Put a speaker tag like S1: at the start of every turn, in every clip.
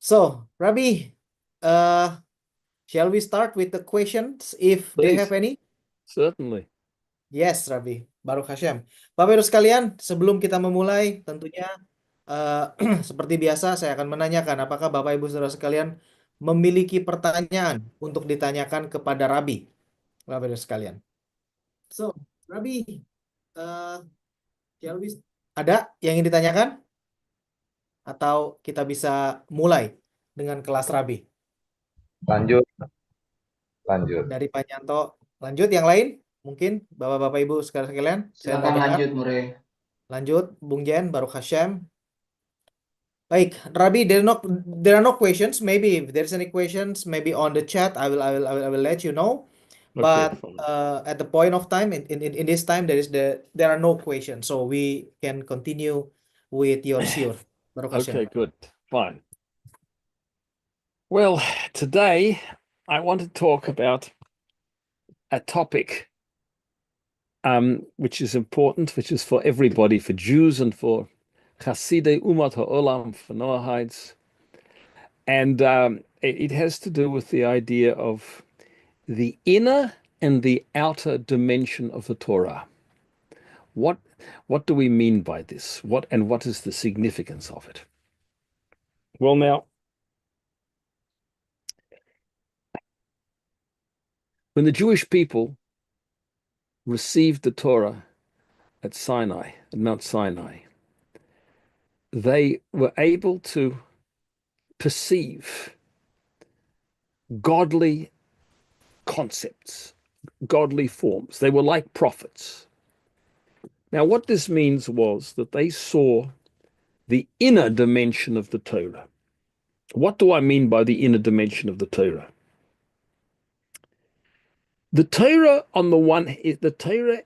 S1: So, Rabbi, uh, shall we start with the questions if they have
S2: Please,
S1: any?
S2: certainly.
S1: Yes, Rabbi. Baruch Hashem. Bapak Ibu sekalian, sebelum kita memulai, tentunya eh, seperti biasa saya akan menanyakan apakah Bapak Ibu Saudara sekalian memiliki pertanyaan untuk ditanyakan kepada Rabbi, Bapak Ibu sekalian. So, Rabbi, eh, shall we... ada yang ingin ditanyakan? Atau kita bisa mulai dengan kelas Rabbi?
S3: Lanjut, lanjut.
S1: Dari Pak Nyanto. Lanjut yang lain? Mungkin Bapak-Bapak Ibu sekalian, saya mau
S4: Silakan
S1: dengar.
S4: lanjut, Mure.
S1: Lanjut, Bung Jen, Baruch Hashem. Baik, Rabbi, there are no questions. Maybe if there's any questions, maybe on the chat, I will let you know.
S2: Okay,
S1: But
S2: fine.
S1: at the point of time, in this time, there are no questions, so we can continue with your shiur. Baruch Hashem.
S2: Okay, good. Fine. Well, today I want to talk about a topic which is important, which is for everybody, for Jews and for Hasidei Umat HaOlam, for Noahides. And it has to do with the idea of the inner and the outer dimension of the Torah. What do we mean by this? What is the significance of it? Well, now, when the Jewish people received the Torah at Sinai, at Mount Sinai, they were able to perceive godly concepts, godly forms. They were like prophets. Now, what this means was that they saw the inner dimension of the Torah. What do I mean by the inner dimension of the Torah? The Torah, on the one, the Torah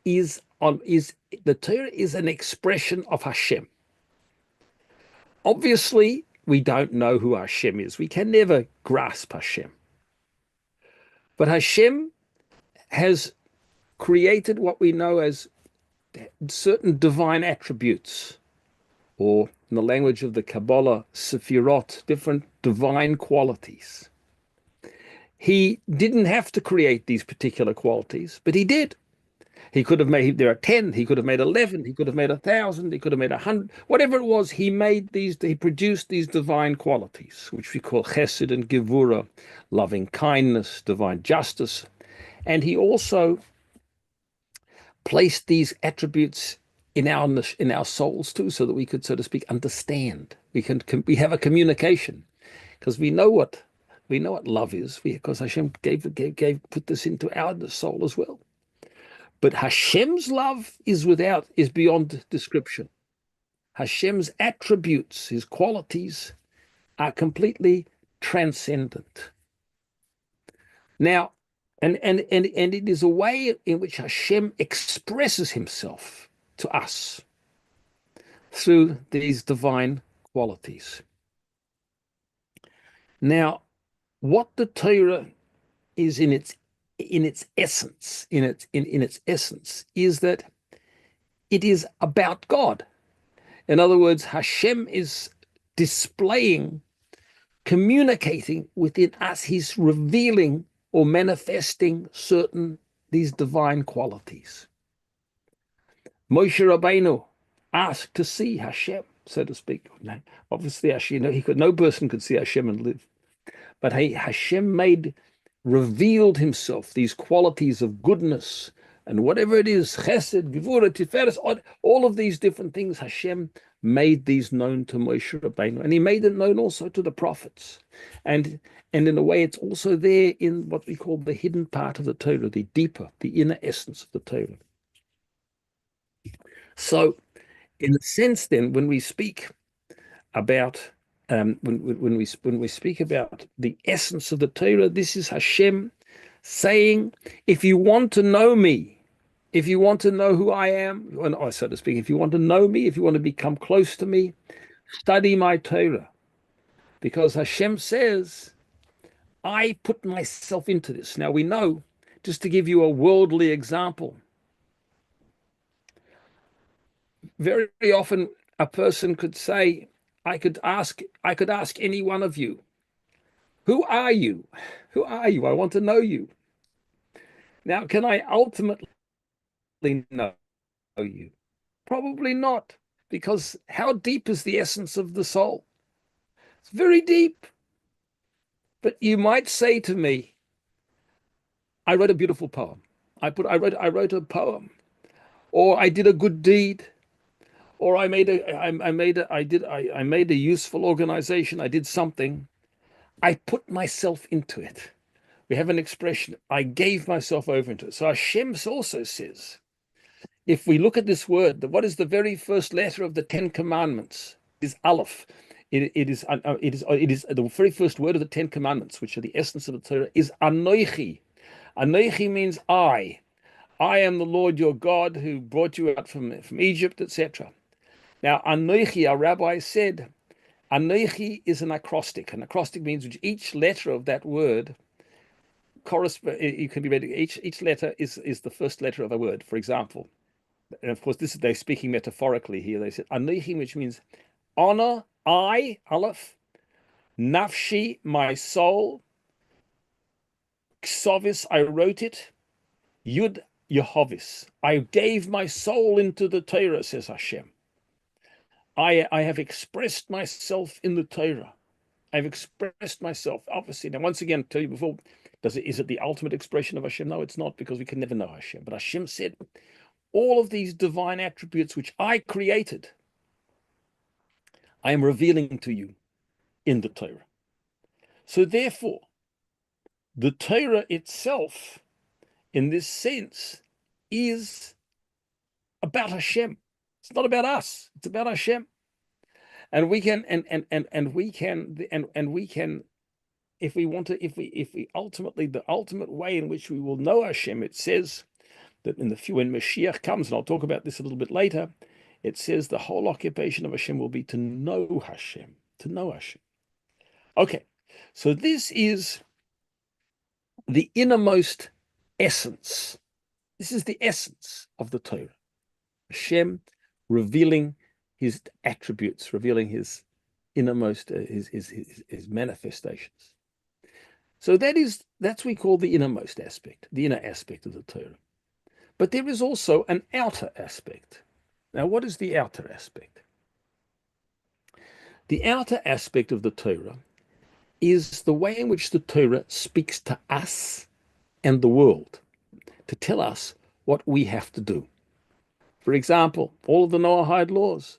S2: is an expression of Hashem. Obviously, we don't know who Hashem is. We can never grasp Hashem. But Hashem has created what we know as certain divine attributes, or in the language of the Kabbalah, Sefirot, different divine qualities. He didn't have to create these particular qualities, but he did. He could have made, there are 10, he could have made 11, he could have made 1,000, he could have made 100, whatever it was, he produced these divine qualities, which we call chesed and gevura, loving kindness, divine justice. And he also placed these attributes in our souls too, so that we could, so to speak, understand. We have a communication, because we know what love is, because Hashem put this into our soul as well. But Hashem's love is beyond description. Hashem's attributes, his qualities, are completely transcendent. Now, and it is a way in which Hashem expresses himself to us through these divine qualities. Now, what the Torah is in its essence is that it is about God. In other words, Hashem is displaying, communicating within us. He's revealing or manifesting these divine qualities. Moshe Rabbeinu asked to see Hashem, so to speak. Obviously, no person could see Hashem and live. But Hashem revealed himself, these qualities of goodness and whatever it is, chesed, gevura, tiferes, all of these different things, Hashem made these known to Moshe Rabbeinu, and he made it known also to the prophets. And in a way, it's also there in what we call the hidden part of the Torah, the deeper, the inner essence of the Torah. So, in a sense, then, when we speak about when we speak about the essence of the Torah, this is Hashem saying, if you want to know me, if you want to know who I am, so to speak, if you want to know me, if you want to become close to me, study my Torah. Because Hashem says, I put myself into this. Now we know, just to give you a worldly example, very often a person could say, I could ask any one of you, who are you? Who are you? I want to know you. Now, can I ultimately know you? Probably not, because how deep is the essence of the soul? It's very deep. But you might say to me, I wrote a beautiful poem. I wrote a poem, or I did a good deed, or I made a useful organization. I did something. I put myself into it. We have an expression, I gave myself over into it. So Hashem also says, if we look at this word, what is the very first letter of the Ten Commandments? It is Aleph. It is the very first word of the Ten Commandments, which are the essence of the Torah, is Anoichi. Anoichi means I. I am the Lord your God who brought you out from Egypt, etc. Now, Anoichi, our rabbi said, Anoichi is an acrostic. An acrostic means which each letter of that word correspond. You can be ready. Each letter is the first letter of a word. For example, and of course, they're speaking metaphorically here. They said Anoichi, which means honor. I, Aleph, Nafshi, my soul, Ksovis, I wrote it, Yud, Yehovis, I gave my soul into the Torah, says Hashem. I have expressed myself in the Torah. I've expressed myself, obviously. Now, once again, I tell you before, is it the ultimate expression of Hashem? No, it's not, because we can never know Hashem. But Hashem said, all of these divine attributes which I created, I am revealing to you in the Torah. So therefore, the Torah itself, in this sense, is about Hashem. It's not about us. It's about Hashem. And we can, if we want to, if we ultimately, the ultimate way in which we will know Hashem, it says that when Mashiach comes, and I'll talk about this a little bit later, it says the whole occupation of Hashem will be to know Hashem, to know Hashem. Okay, so this is the innermost essence. This is the essence of the Torah. Hashem revealing his attributes, revealing his innermost, his manifestations. So that's we call the innermost aspect, the inner aspect of the Torah. But there is also an outer aspect. Now, what is the outer aspect? The outer aspect of the Torah is the way in which the Torah speaks to us and the world to tell us what we have to do. For example, all of the Noahide laws,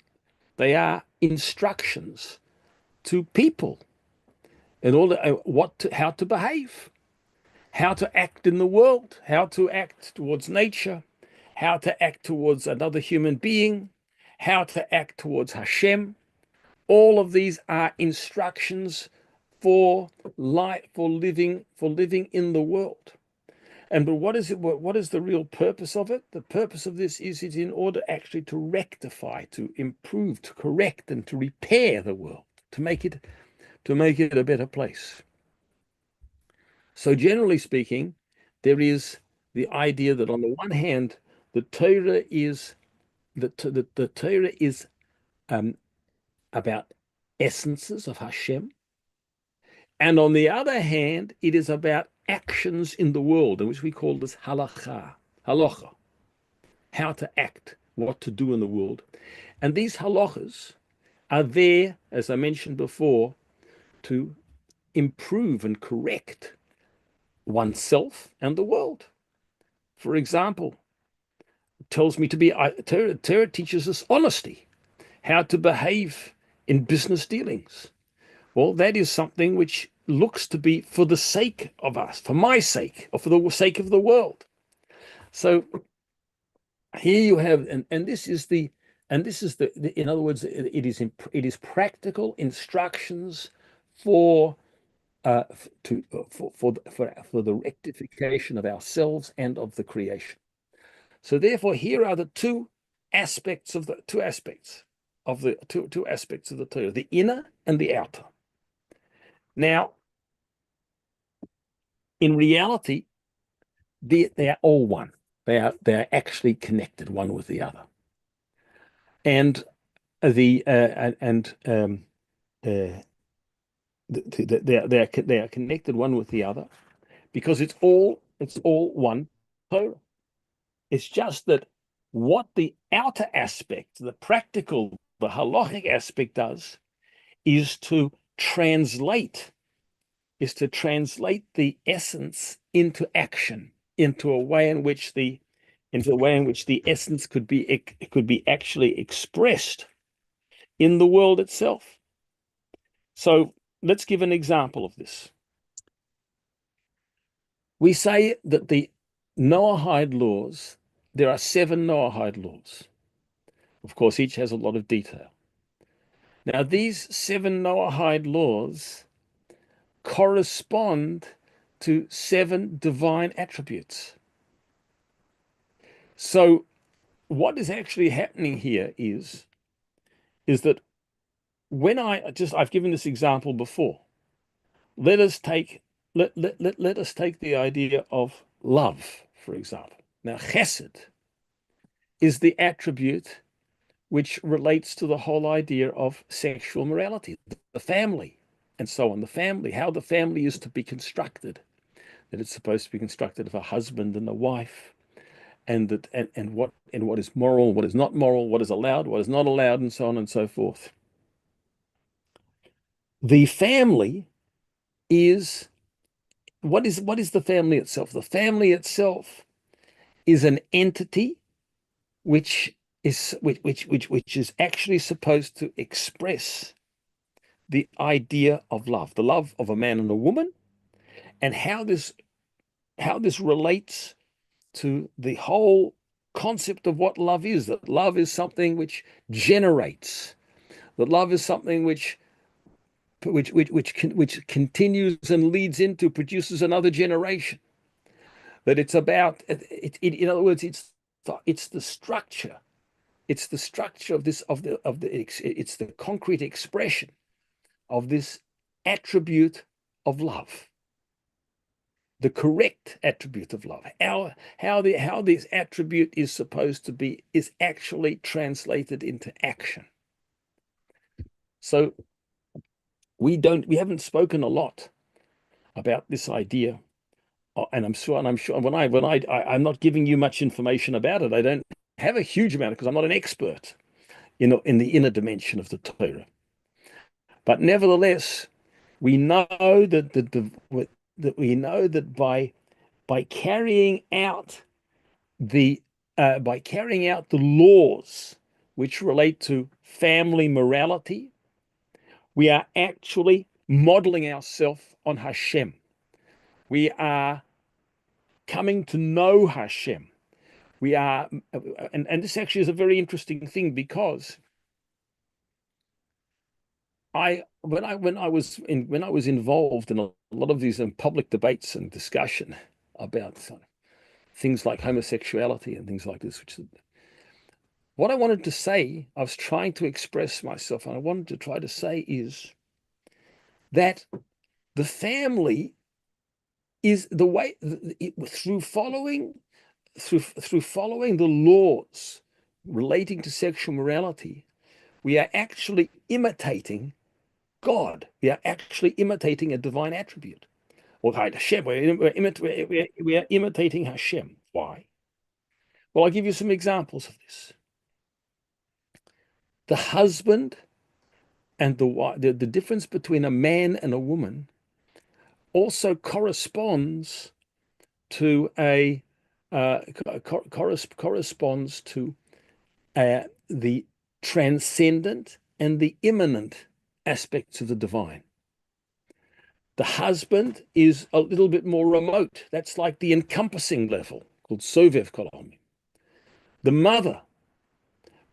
S2: they are instructions to people in order how to behave, how to act in the world, how to act towards nature, how to act towards another human being, how to act towards Hashem. All of these are instructions for life, for living in the world. But what is it? What is the real purpose of it? The purpose of this is in order actually to rectify, to improve, to correct, and to repair the world, to make it a better place. So generally speaking, there is the idea that on the one hand, the Torah is the Torah is about essences of Hashem, and on the other hand, it is about actions in the world, which we call this halacha, how to act, what to do in the world. And these halachas are there, as I mentioned before, to improve and correct oneself and the world. For example, it tells me to be, Torah teaches us honesty, how to behave in business dealings. Well, that is something which looks to be for the sake of us, for my sake, or for the sake of the world. So here you have, and this is the, in other words, it is practical instructions for the rectification of ourselves and of the creation. So therefore, here are the two aspects of the Torah, the inner and the outer. Now, in reality, they are all one. They are actually connected one with the other. And uh, they are connected one with the other because it's all one Torah. It's just that what the outer aspect, the practical, the halachic aspect does is to translate the essence into action, into a way in which the essence could be actually expressed in the world itself. So let's give an example of this. We say that the Noahide laws, there are 7 Noahide laws. Of course, each has a lot of detail. Now, these 7 Noahide laws correspond to 7 divine attributes. So what is actually happening here is that when I've given this example before. Let us take the idea of love, for example. Now, chesed is the attribute which relates to the whole idea of sexual morality, the family, and so on. The family, how the family is to be constructed, that it's supposed to be constructed of a husband and a wife, and that and what is moral, what is not moral, what is allowed, what is not allowed, and so on and so forth. The family is what is the family itself? The family itself is an entity which is actually supposed to express the idea of love, the love of a man and a woman, and how this relates to the whole concept of what love is. That love is something which generates. That love is something which continues and leads into, produces another generation. That it's about in other words, it's the structure. It's the structure of this it's the concrete expression of this attribute of love, the correct attribute of love. How this attribute is supposed to be is actually translated into action. So we haven't spoken a lot about this idea, and I'm sure I'm not giving you much information about it. I don't have a huge amount because I'm not an expert in the inner dimension of the Torah. But nevertheless, we know that by carrying out the laws which relate to family morality, we are actually modeling ourselves on Hashem. We are coming to know Hashem. We are, and this actually is a very interesting thing because when I was involved in a lot of these public debates and discussion about things like homosexuality and things like this, what I wanted to say, I was trying to express myself, and I wanted to try to say is that the family is the way through following the laws relating to sexual morality, we are actually imitating God. We are actually imitating a divine attribute. Or Hashem. We are imitating Hashem. Why? Well, I'll give you some examples of this. The husband and the difference between a man and a woman also corresponds to the transcendent and the immanent aspects of the divine. The husband is a little bit more remote. That's like the encompassing level called Sovev Kolomim. The mother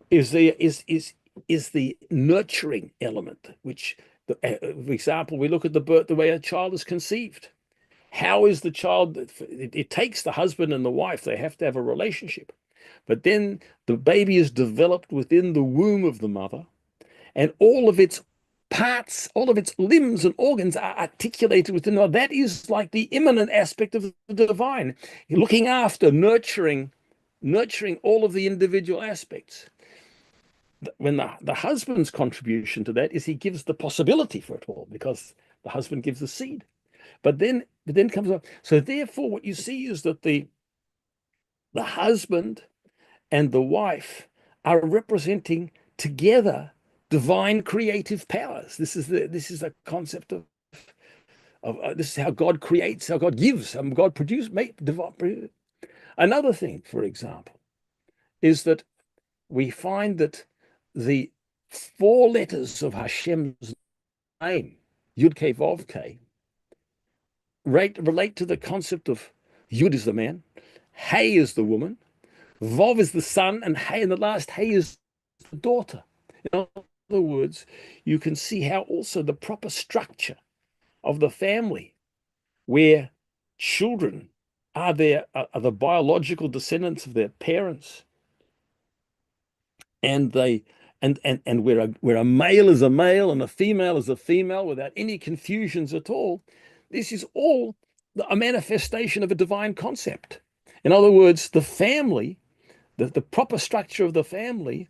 S2: is the nurturing element, which, for example, we look at the way a child is conceived. How is the child? It takes the husband and the wife. They have to have a relationship. But then the baby is developed within the womb of the mother, and all of its parts, all of its limbs and organs are articulated within her. That is like the immanent aspect of the divine, looking after, nurturing all of the individual aspects. when the husband's contribution to that is he gives the possibility for it all, because the husband gives the seed. But then comes up. So therefore, what you see is that the husband and the wife are representing together divine creative powers. This is the concept of this is how God creates, how God gives, how God produces, make divine. Another thing, for example, is that we find that the four letters of Hashem's name, Yud Kei Vav Kei, relate to the concept of Yud is the man, Hey is the woman, Vav is the son, and Hey in the last Hey is the daughter. In other words, you can see how also the proper structure of the family, where children are the biological descendants of their parents, and they and where a male is a male and a female is a female without any confusions at all. This is all a manifestation of a divine concept. In other words, the family, the proper structure of the family,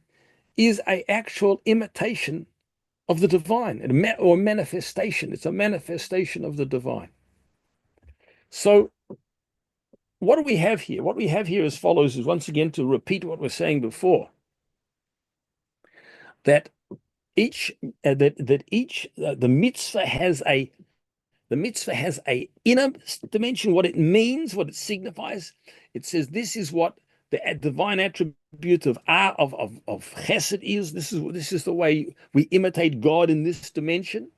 S2: is a actual imitation of the divine, or manifestation. It's a manifestation of the divine. So what do we have here? What we have here as follows is, once again, to repeat what we're saying before, that the mitzvah has a inner dimension, what it means, what it signifies. It says this is what the divine attribute of chesed is. This is the way we imitate God in this dimension.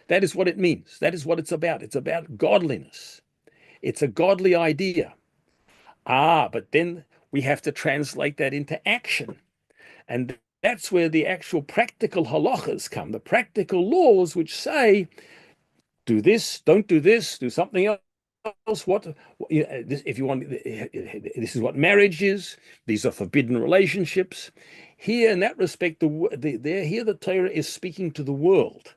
S2: That is what it means. That is what it's about. It's about godliness. It's a godly idea. But then we have to translate that into action. And that's where the actual practical halachas come, the practical laws which say, do this, don't do this, do something else. If you want, this is what marriage is. These are forbidden relationships. Here, in that respect, here the Torah is speaking to the world.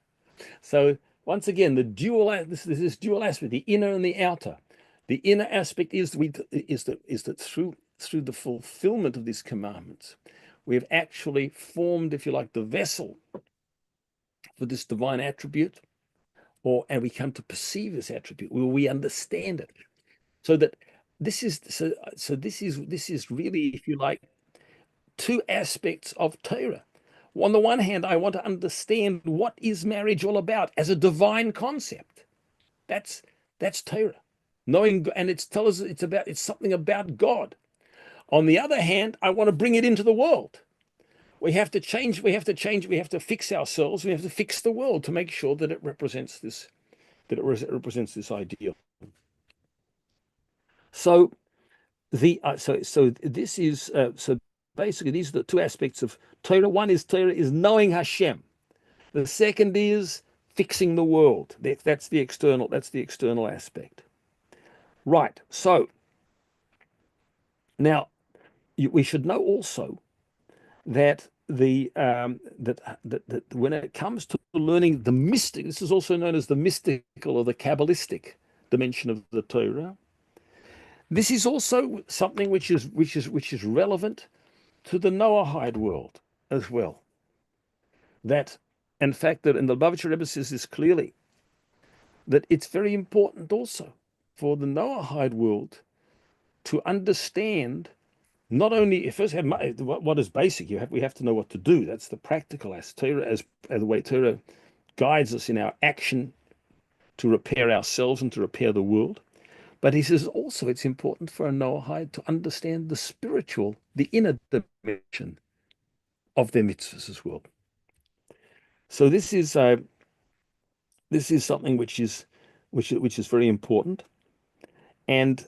S2: So once again, this dual aspect, the inner and the outer. The inner aspect is that through the fulfillment of these commandments, we have actually formed, if you like, the vessel for this divine attribute, and we come to perceive this attribute, where we understand it. So that this is really, if you like, two aspects of Torah. On the one hand, I want to understand what is marriage all about as a divine concept. That's Torah. Knowing, and it's something about God. On the other hand, I want to bring it into the world. We have to fix ourselves, we have to fix the world to make sure that it represents this ideal. So basically these are the two aspects of Torah. One is Torah is knowing Hashem. The second is fixing the world. That's the external aspect. Right. So now we should know also that that when it comes to learning the mystic, this is also known as the mystical or the Kabbalistic dimension of the Torah. This is also something which is relevant to the Noahide world as well. That, in fact, that, and the Lubavitcher Rebbe says this clearly, that it's very important also for the Noahide world to understand not only first what is basic. We have to know what to do. That's the practical as Torah, as the way Torah guides us in our action to repair ourselves and to repair the world. But he says also it's important for a Noahide to understand the spiritual, the inner dimension of their mitzvahs as well. So this is something which is very important, and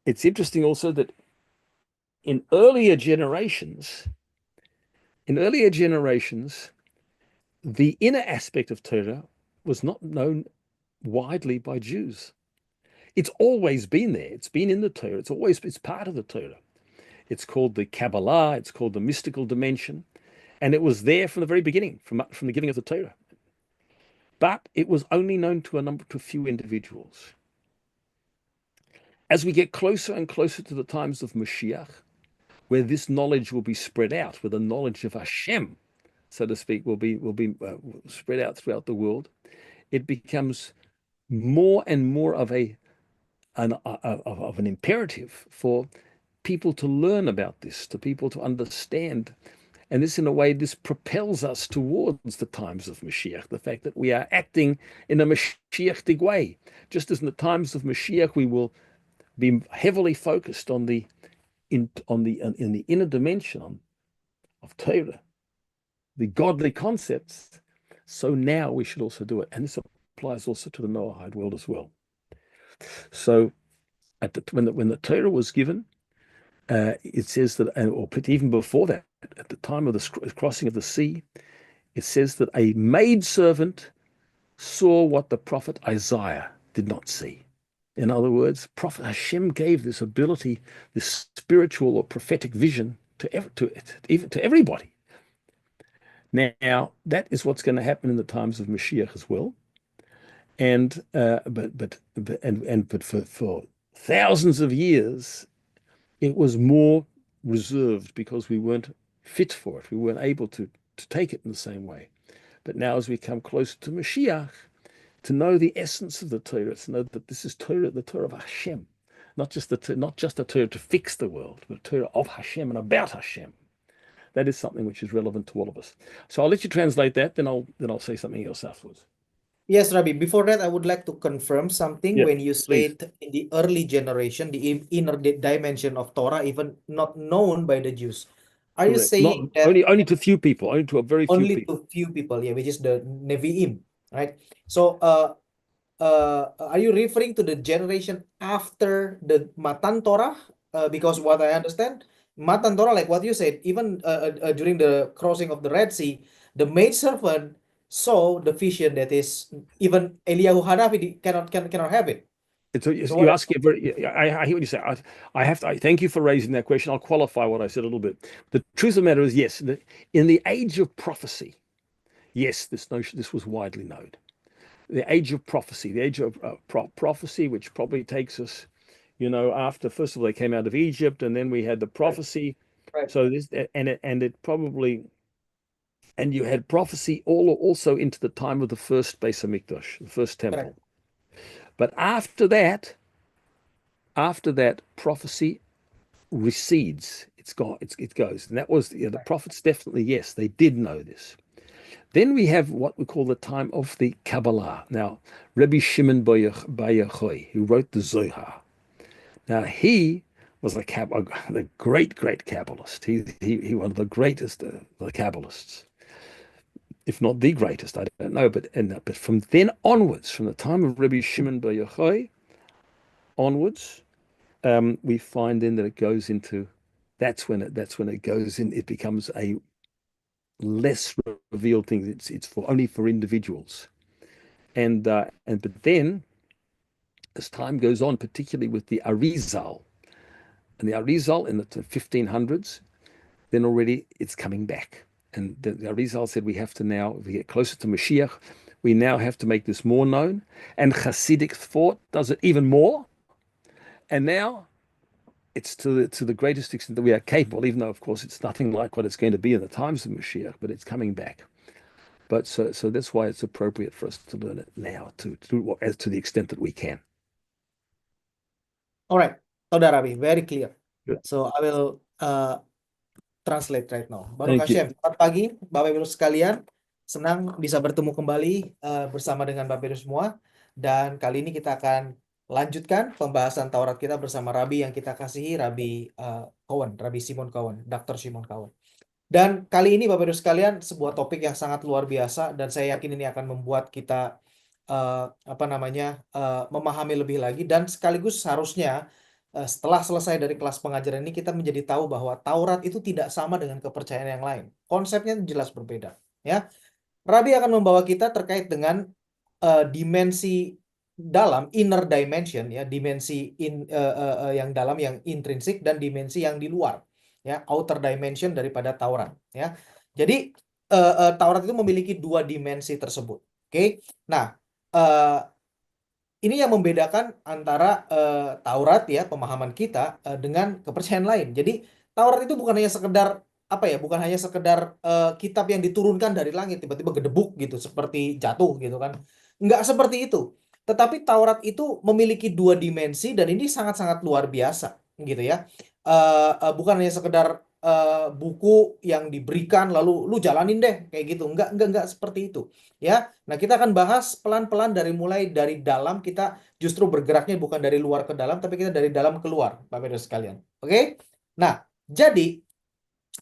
S2: it's interesting also that in earlier generations, the inner aspect of Torah was not known widely by Jews. It's always been there. It's been in the Torah. It's part of the Torah. It's called the Kabbalah. It's called the mystical dimension, and it was there from the very beginning, from the giving of the Torah. But it was only known to a few individuals. as we get closer and closer to the times of Mashiach, where this knowledge will be spread out, where the knowledge of Hashem, so to speak, will be spread out throughout the world, it becomes more and more of an imperative for people to learn about this, to people to understand. And this, in a way, this propels us towards the times of Mashiach, the fact that we are acting in a Mashiach way. Just as in the times of Mashiach, we will be heavily focused on the in the inner dimension of Torah, the godly concepts. So now we should also do it, and this applies also to the Noahide world as well. So, when the Torah was given, it says that, or even before that, at the time of the crossing of the sea, it says that a maidservant saw what the prophet Isaiah did not see. In other words, Prophet Hashem gave this ability, this spiritual or prophetic vision to everybody. Now, that is what's going to happen in the times of Mashiach as well. And but for thousands of years, it was more reserved because we weren't fit for it. We weren't able to take it in the same way. But now, as we come closer to Mashiach, to know the essence of the Torah, to know that this is Torah, the Torah of Hashem, not just a Torah to fix the world, but a Torah of Hashem and about Hashem. That is something which is relevant to all of us. So I'll let you translate that, then I'll say something else afterwards.
S1: Yes, Rabbi. Before that, I would like to confirm something.
S2: Yeah,
S1: When you
S2: please.
S1: said in the early generation, the inner dimension of Torah, even not known by the Jews, are you
S2: Correct. Not
S1: saying that
S2: only to few people, only to a very few
S1: only
S2: people.
S1: to few people, yeah, which is the Nevi'im, right? So, are you referring to the generation after the Matan Torah? Because what I understand, Matan Torah, like what you said, even during the crossing of the Red Sea, the maidservant saw the vision that is even Eliyahu Hanafi cannot have it.
S2: So
S1: So
S2: you're
S1: what?
S2: asking a very, I hear what you say. I thank you for raising that question. I'll qualify what I said a little bit. The truth of the matter is, yes, in the age of prophecy, yes, this was widely known. The age of prophecy, the age of prophecy, which probably takes us, after, first of all, they came out of Egypt, and then we had the
S1: Right,
S2: prophecy.
S1: right,
S2: So and you had prophecy also into the time of the first Beis Hamikdash, the first
S1: correct,
S2: temple. But after that, prophecy recedes. It goes. And that was the prophets definitely, yes, they did know this. Then we have what we call the time of the Kabbalah. Now, Rabbi Shimon Bar Yochai, who wrote the Zohar. Now, he was the great Kabbalist. He one of the greatest the Kabbalists, if not the greatest. I don't know, but from then onwards, from the time of Rabbi Shimon Bar Yochai onwards, we find then that it goes into. That's when it goes in. It becomes a less revealed thing. It's only for individuals, but then as time goes on, particularly with the Arizal, and the Arizal in the 1500s, then already it's coming back. And the Arizal said we have to now, if we get closer to Mashiach, we now have to make this more known. And Hasidic thought does it even more. And now it's to the greatest extent that we are capable, even though, of course, it's nothing like what it's going to be in the times of Mashiach, but it's coming back. But so that's why it's appropriate for us to learn it now, to the extent that we can.
S1: all right. Saudara Rabbi, very clear.
S2: Good.
S1: So I will translate right now. Baruch
S2: Thank you.
S1: Hashem. Selamat pagi, Bapak Ibu sekalian. Senang bisa bertemu kembali bersama dengan Bapak Ibu semua. Dan kali ini kita akan lanjutkan pembahasan Taurat kita bersama Rabi yang kita kasihi, Rabi Cowen, Rabi Simon Cowen, Dr. Simon Cowen. Dan kali ini Bapak Ibu sekalian, sebuah topik yang sangat luar biasa dan saya yakin ini akan membuat kita memahami lebih lagi, dan sekaligus seharusnya setelah selesai dari kelas pengajaran ini kita menjadi tahu bahwa Taurat itu tidak sama dengan kepercayaan yang lain. Konsepnya jelas berbeda, ya. Rabi akan membawa kita terkait dengan dimensi dalam, inner dimension, ya, dimensi yang dalam, yang intrinsik, dan dimensi yang di luar, ya, outer dimension daripada Taurat, ya. Jadi Taurat itu memiliki dua dimensi tersebut. Oke. Nah, ini yang membedakan antara Taurat ya, pemahaman kita dengan kepercayaan lain. Jadi Taurat itu bukan hanya sekedar apa ya, bukan hanya sekedar kitab yang diturunkan dari langit tiba-tiba gedebuk gitu seperti jatuh gitu kan. Nggak seperti itu. Tetapi Taurat itu memiliki dua dimensi dan ini sangat-sangat luar biasa gitu ya. Bukan hanya sekedar buku yang diberikan lalu lu jalanin deh kayak gitu. Enggak seperti itu. Ya. Nah, kita akan bahas pelan-pelan dari mulai dari dalam, kita justru bergeraknya bukan dari luar ke dalam tapi kita dari dalam keluar, Bapak Ibu sekalian. Oke? Nah, jadi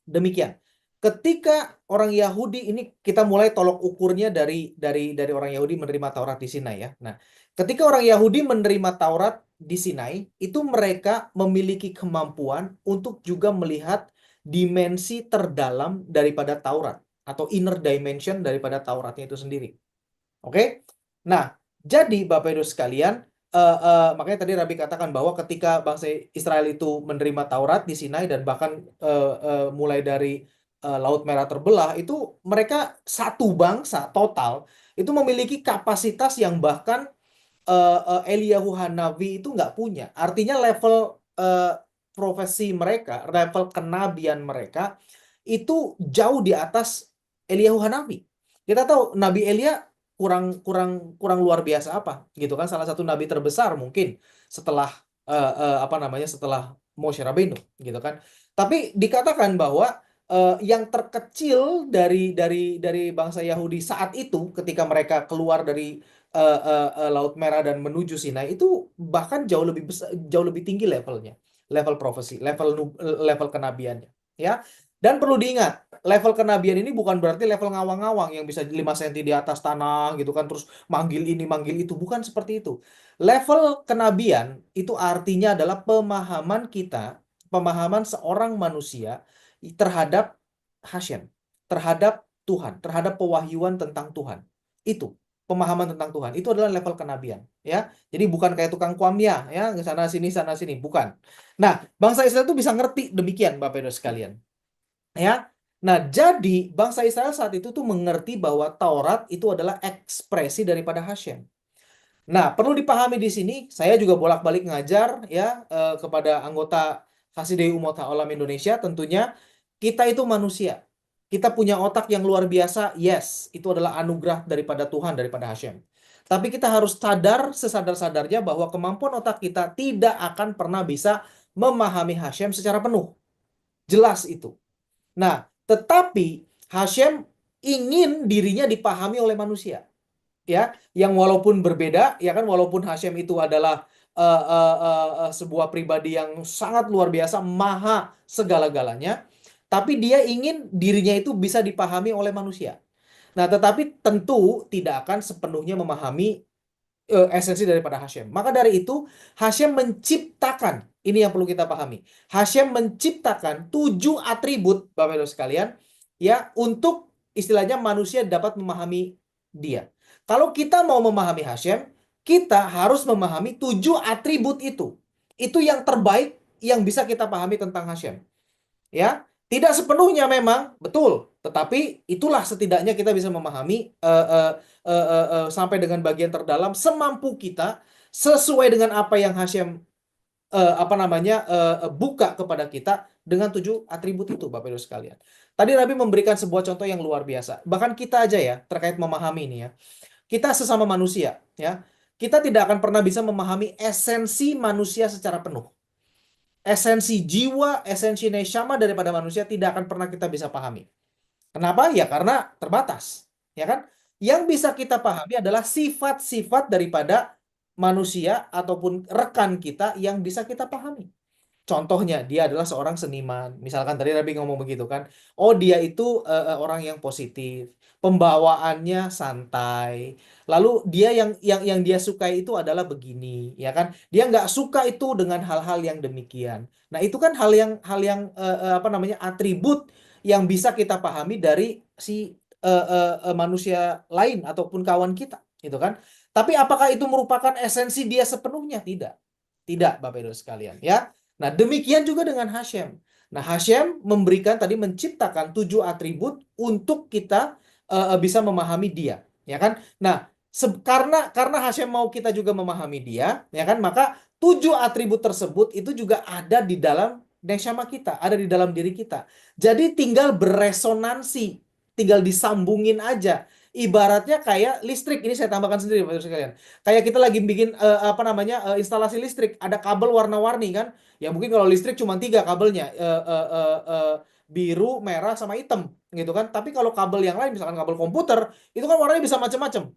S1: demikian. Ketika orang Yahudi ini kita mulai tolok ukurnya dari orang Yahudi menerima Taurat di Sinai ya. Nah, ketika orang Yahudi menerima Taurat di Sinai, itu mereka memiliki kemampuan untuk juga melihat dimensi terdalam daripada Taurat atau inner dimension daripada Tauratnya itu sendiri. Oke? Nah, jadi Bapak Ibu sekalian, makanya tadi Rabi katakan bahwa ketika bangsa Israel itu menerima Taurat di Sinai dan bahkan mulai dari Laut Merah terbelah, itu mereka satu bangsa total itu memiliki kapasitas yang bahkan Eliyahu Hanabi itu nggak punya. Artinya level profesi mereka, level kenabian mereka itu jauh di atas Eliyahu Hanabi. Kita tahu Nabi Elia kurang kurang kurang luar biasa apa gitu kan, salah satu nabi terbesar mungkin setelah apa namanya, setelah Moshe Rabbeinu gitu kan. Tapi dikatakan bahwa yang terkecil dari bangsa Yahudi saat itu ketika mereka keluar dari Laut Merah dan menuju Sinai itu bahkan jauh lebih besar, jauh lebih tinggi levelnya, level profesi, level kenabiannya, ya. Dan perlu diingat, level kenabian ini bukan berarti level ngawang-ngawang yang bisa 5 cm di atas tanah gitu kan, terus manggil ini manggil itu, bukan seperti itu. Level kenabian itu artinya adalah pemahaman kita, pemahaman seorang manusia terhadap Hashem, terhadap Tuhan, terhadap pewahyuan tentang Tuhan. Itu pemahaman tentang Tuhan. Itu adalah level kenabian, ya. Jadi bukan kayak tukang kuamnya, ya, sana sini, bukan. Nah, bangsa Israel itu bisa ngerti demikian, Bapak Ibu sekalian. Ya. Nah, jadi bangsa Israel saat itu tuh mengerti bahwa Taurat itu adalah ekspresi daripada Hashem. Nah, perlu dipahami di sini, saya juga bolak-balik ngajar ya kepada anggota Hasidic Umat Olam Indonesia, tentunya kita itu manusia. Kita punya otak yang luar biasa, yes, itu adalah anugerah daripada Tuhan, daripada Hashem. Tapi kita harus sadar sesadar-sadarnya bahwa kemampuan otak kita tidak akan pernah bisa memahami Hashem secara penuh. Jelas itu. Nah, tetapi Hashem ingin dirinya dipahami oleh manusia, ya, yang walaupun berbeda, ya kan, walaupun Hashem itu adalah sebuah pribadi yang sangat luar biasa, maha segala-galanya, tapi dia ingin dirinya itu bisa dipahami oleh manusia. Nah, tetapi tentu tidak akan sepenuhnya memahami esensi daripada Hashem. Maka dari itu, Hashem menciptakan, ini yang perlu kita pahami. Hashem menciptakan 7 atribut, Bapak Ibu sekalian, ya, untuk istilahnya manusia dapat memahami dia. Kalau kita mau memahami Hashem, kita harus memahami 7 atribut itu. Itu yang terbaik yang bisa kita pahami tentang Hashem. Ya, tidak sepenuhnya memang, betul. Tetapi itulah setidaknya kita bisa memahami sampai dengan bagian terdalam semampu kita sesuai dengan apa yang Hashem apa namanya buka kepada kita dengan 7 atribut itu, Bapak Ibu sekalian. Tadi Rabi memberikan sebuah contoh yang luar biasa. Bahkan kita aja ya terkait memahami ini ya. Kita sesama manusia ya. Kita tidak akan pernah bisa memahami esensi manusia secara penuh. Esensi jiwa, esensi neshama daripada manusia tidak akan pernah kita bisa pahami. Kenapa? Ya karena terbatas, ya kan? Yang bisa kita pahami adalah sifat-sifat daripada manusia ataupun rekan kita yang bisa kita pahami. Contohnya, dia adalah seorang seniman. Misalkan tadi Rabi ngomong begitu kan. Oh, dia itu orang yang positif. Pembawaannya santai. Lalu dia yang dia sukai itu adalah begini, ya kan? Dia nggak suka itu dengan hal-hal yang demikian. Nah, itu kan hal yang apa namanya, atribut yang bisa kita pahami dari si manusia lain ataupun kawan kita, gitu kan? Tapi apakah itu merupakan esensi dia sepenuhnya? Tidak. Tidak, Bapak Ibu sekalian, ya. Nah, demikian juga dengan Hashem. Nah, Hashem memberikan tadi menciptakan 7 atribut untuk kita bisa memahami dia, ya kan? Nah, Karena Hashem mau kita juga memahami dia, ya kan? Maka 7 atribut tersebut itu juga ada di dalam neshama kita, ada di dalam diri kita. Jadi tinggal beresonansi, tinggal disambungin aja. Ibaratnya kayak listrik. Ini saya tambahkan sendiri, Bapak Ibu sekalian. Kayak kita lagi bikin apa namanya instalasi listrik, ada kabel warna-warni kan? Ya mungkin kalau listrik cuma 3 kabelnya, biru, merah, sama hitam, gitu kan? Tapi kalau kabel yang lain, misalkan kabel komputer, itu kan warnanya bisa macam-macam.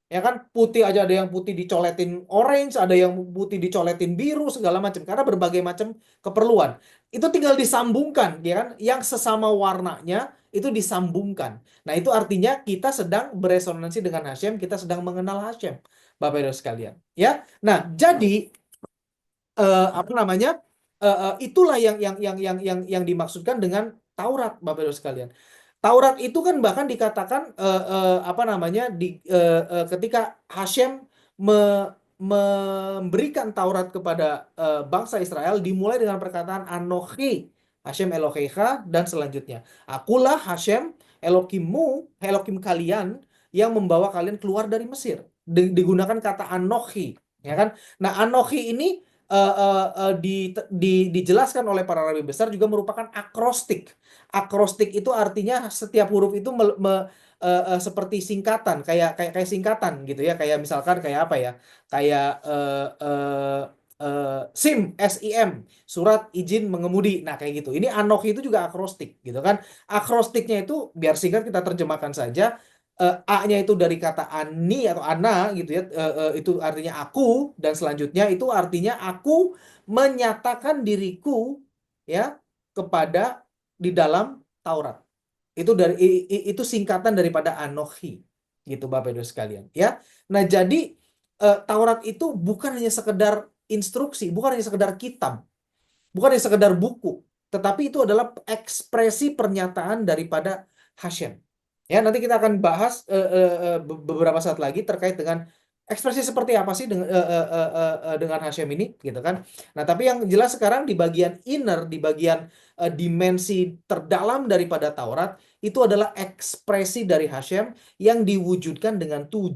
S1: Ya kan, putih aja, ada yang putih dicoletin orange, ada yang putih dicoletin biru, segala macam, karena berbagai macam keperluan. Itu tinggal disambungkan, ya kan, yang sesama warnanya itu disambungkan. Nah, itu artinya kita sedang beresonansi dengan Hashem, kita sedang mengenal Hashem, Bapak Ibu sekalian, ya. Nah, jadi apa namanya, itulah yang dimaksudkan dengan Taurat, Bapak Ibu sekalian. Taurat itu kan bahkan dikatakan apa namanya ketika Hashem memberikan Taurat kepada bangsa Israel, dimulai dengan perkataan Anochi Hashem Elohecha, dan selanjutnya Akulah Hashem Elokimu, Elokim kalian, yang membawa kalian keluar dari Mesir. Digunakan kata Anochi, ya kan? Nah, Anochi ini dijelaskan oleh para rabi besar juga merupakan akrostik. Akrostik itu artinya setiap huruf itu seperti singkatan, kayak singkatan gitu ya, kayak misalkan kayak apa ya, kayak SIM, SIM, surat izin mengemudi. Nah, kayak gitu. Ini Anochi itu juga akrostik gitu kan. Akrostiknya itu biar singkat kita terjemahkan saja. A-nya itu dari kata ani atau ana gitu ya, itu artinya aku, dan selanjutnya itu artinya aku menyatakan diriku, ya, kepada di dalam Taurat. Itu singkatan daripada Anochi gitu, Bapak Ibu sekalian, ya. Nah, jadi Taurat itu bukan hanya sekedar instruksi, bukan hanya sekedar kitab, bukan hanya sekedar buku, tetapi itu adalah ekspresi pernyataan daripada Hashem. Ya, nanti kita akan bahas beberapa saat lagi terkait dengan ekspresi seperti apa sih dengan Hashem ini, gitu kan. Nah, tapi yang jelas sekarang di bagian inner, di bagian dimensi terdalam daripada Taurat, itu adalah ekspresi dari Hashem yang diwujudkan dengan 7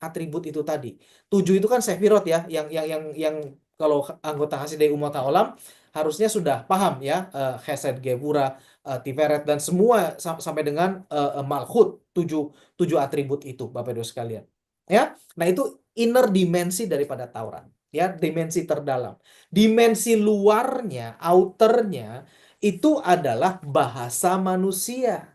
S1: atribut itu tadi. 7 itu kan sefirot ya, yang kalau anggota Hasidai Umat Olam harusnya sudah paham ya, Chesed, Gevura, Tiferet, dan semua sampai dengan Malchut, 7 atribut itu, Bapak Ibu sekalian. Ya, nah itu inner dimensi daripada Taurat, ya, dimensi terdalam. Dimensi luarnya, outernya, itu adalah bahasa manusia.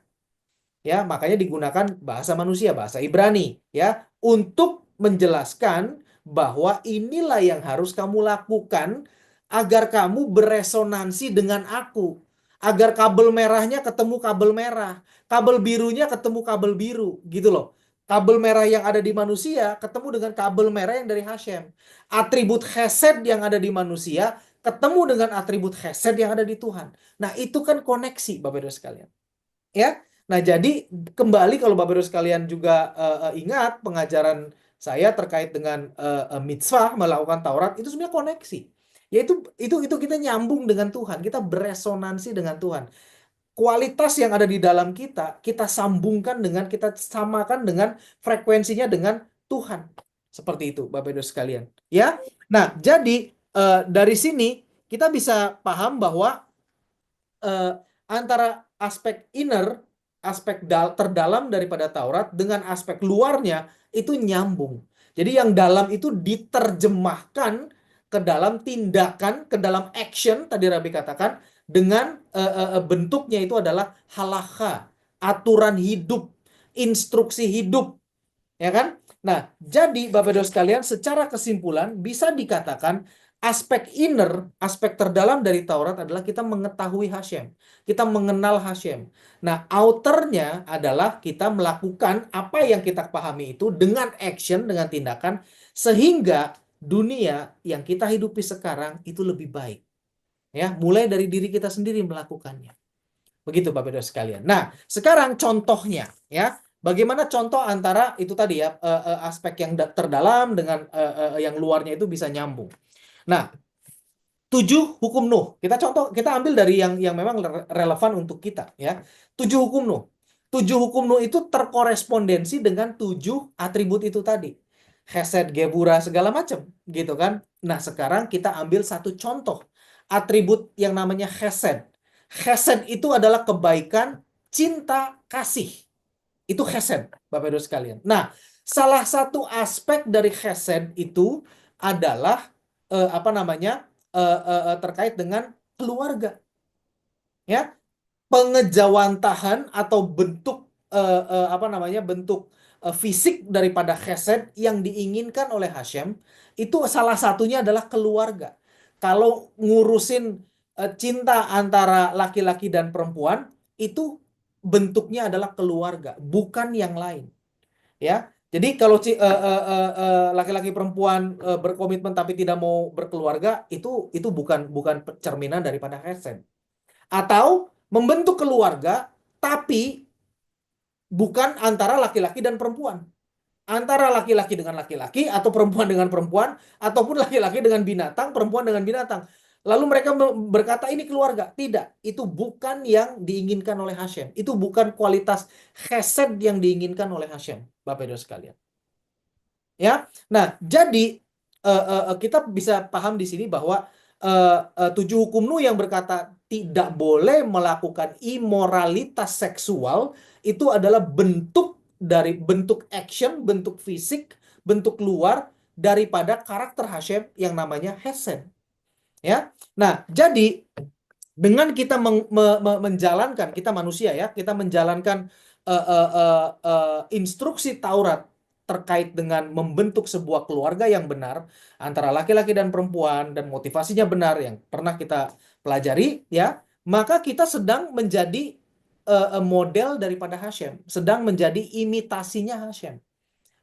S1: Ya, makanya digunakan bahasa manusia, bahasa Ibrani, ya, untuk menjelaskan bahwa inilah yang harus kamu lakukan agar kamu beresonansi dengan aku, agar kabel merahnya ketemu kabel merah, kabel birunya ketemu kabel biru, gitu loh. Kabel merah yang ada di manusia ketemu dengan kabel merah yang dari Hashem. Atribut Chesed yang ada di manusia ketemu dengan atribut Chesed yang ada di Tuhan. Nah, itu kan koneksi, Bapak Ibu sekalian. Ya, nah jadi kembali kalau Bapak Ibu sekalian juga ingat pengajaran saya terkait dengan mitzvah melakukan Taurat, itu sebenarnya koneksi. Yaitu kita nyambung dengan Tuhan, kita beresonansi dengan Tuhan. Kualitas yang ada di dalam kita, kita sambungkan dengan, kita samakan dengan frekuensinya dengan Tuhan. Seperti itu, Bapak Ibu sekalian. Ya, nah jadi dari sini kita bisa paham bahwa antara aspek inner, aspek terdalam daripada Taurat dengan aspek luarnya itu nyambung. Jadi yang dalam itu diterjemahkan ke dalam tindakan, ke dalam action, tadi Rabi katakan, dengan bentuknya itu adalah halakha, aturan hidup, instruksi hidup, ya kan? Nah, jadi Bapak Ibu sekalian, secara kesimpulan bisa dikatakan aspek inner, aspek terdalam dari Taurat adalah kita mengetahui Hashem, kita mengenal Hashem. Nah, outernya adalah kita melakukan apa yang kita pahami itu dengan action, dengan tindakan, sehingga dunia yang kita hidupi sekarang itu lebih baik. Ya, mulai dari diri kita sendiri melakukannya. Begitu Bapak Ibu sekalian. Nah, sekarang contohnya ya. Bagaimana contoh antara itu tadi ya, aspek yang terdalam dengan yang luarnya itu bisa nyambung. Nah, 7 hukum Nuh. Kita ambil dari yang memang relevan untuk kita ya. 7 hukum Nuh. 7 hukum Nuh itu terkorespondensi dengan 7 atribut itu tadi. Chesed, Gebura, segala macam, gitu kan. Nah, sekarang kita ambil satu contoh atribut yang namanya Chesed. Chesed itu adalah kebaikan, cinta, kasih. Itu Chesed, Bapak Ibu sekalian. Nah, salah satu aspek dari Chesed itu adalah apa namanya terkait dengan keluarga, ya. Pengejawantahan atau bentuk apa namanya bentuk fisik daripada Chesed yang diinginkan oleh Hashem itu salah satunya adalah keluarga. Kalau ngurusin cinta antara laki-laki dan perempuan itu bentuknya adalah keluarga, bukan yang lain, ya. Jadi kalau laki-laki perempuan berkomitmen tapi tidak mau berkeluarga, itu bukan bukan cerminan daripada Chesed. Atau membentuk keluarga tapi bukan antara laki-laki dan perempuan, antara laki-laki dengan laki-laki atau perempuan dengan perempuan, ataupun laki-laki dengan binatang, perempuan dengan binatang. Lalu mereka berkata ini keluarga. Tidak, itu bukan yang diinginkan oleh Hashem. Itu bukan kualitas chesed yang diinginkan oleh Hashem, Bapak Ibu sekalian. Ya, nah jadi kita bisa paham di sini bahwa 7 hukum Nuh yang berkata tidak boleh melakukan imoralitas seksual itu adalah bentuk action, bentuk fisik, bentuk luar daripada karakter Hashem yang namanya Hesed. Ya, nah jadi dengan kita menjalankan, kita manusia ya, kita menjalankan instruksi Taurat terkait dengan membentuk sebuah keluarga yang benar antara laki-laki dan perempuan dan motivasinya benar yang pernah kita pelajari, ya, maka kita sedang menjadi model daripada Hashem, sedang menjadi imitasinya Hashem,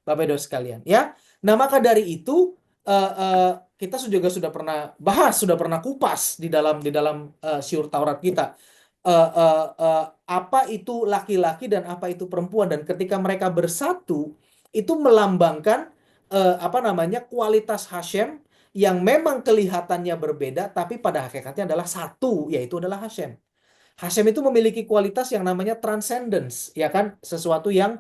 S1: Bapak Ibu sekalian, ya. Nah, maka dari itu kita juga sudah pernah bahas, sudah pernah kupas di dalam Shiur Taurat kita. Apa itu laki-laki dan apa itu perempuan, dan ketika mereka bersatu itu melambangkan apa namanya kualitas Hashem yang memang kelihatannya berbeda tapi pada hakikatnya adalah satu, yaitu adalah Hashem. Hashem itu memiliki kualitas yang namanya transcendence, ya kan? Sesuatu yang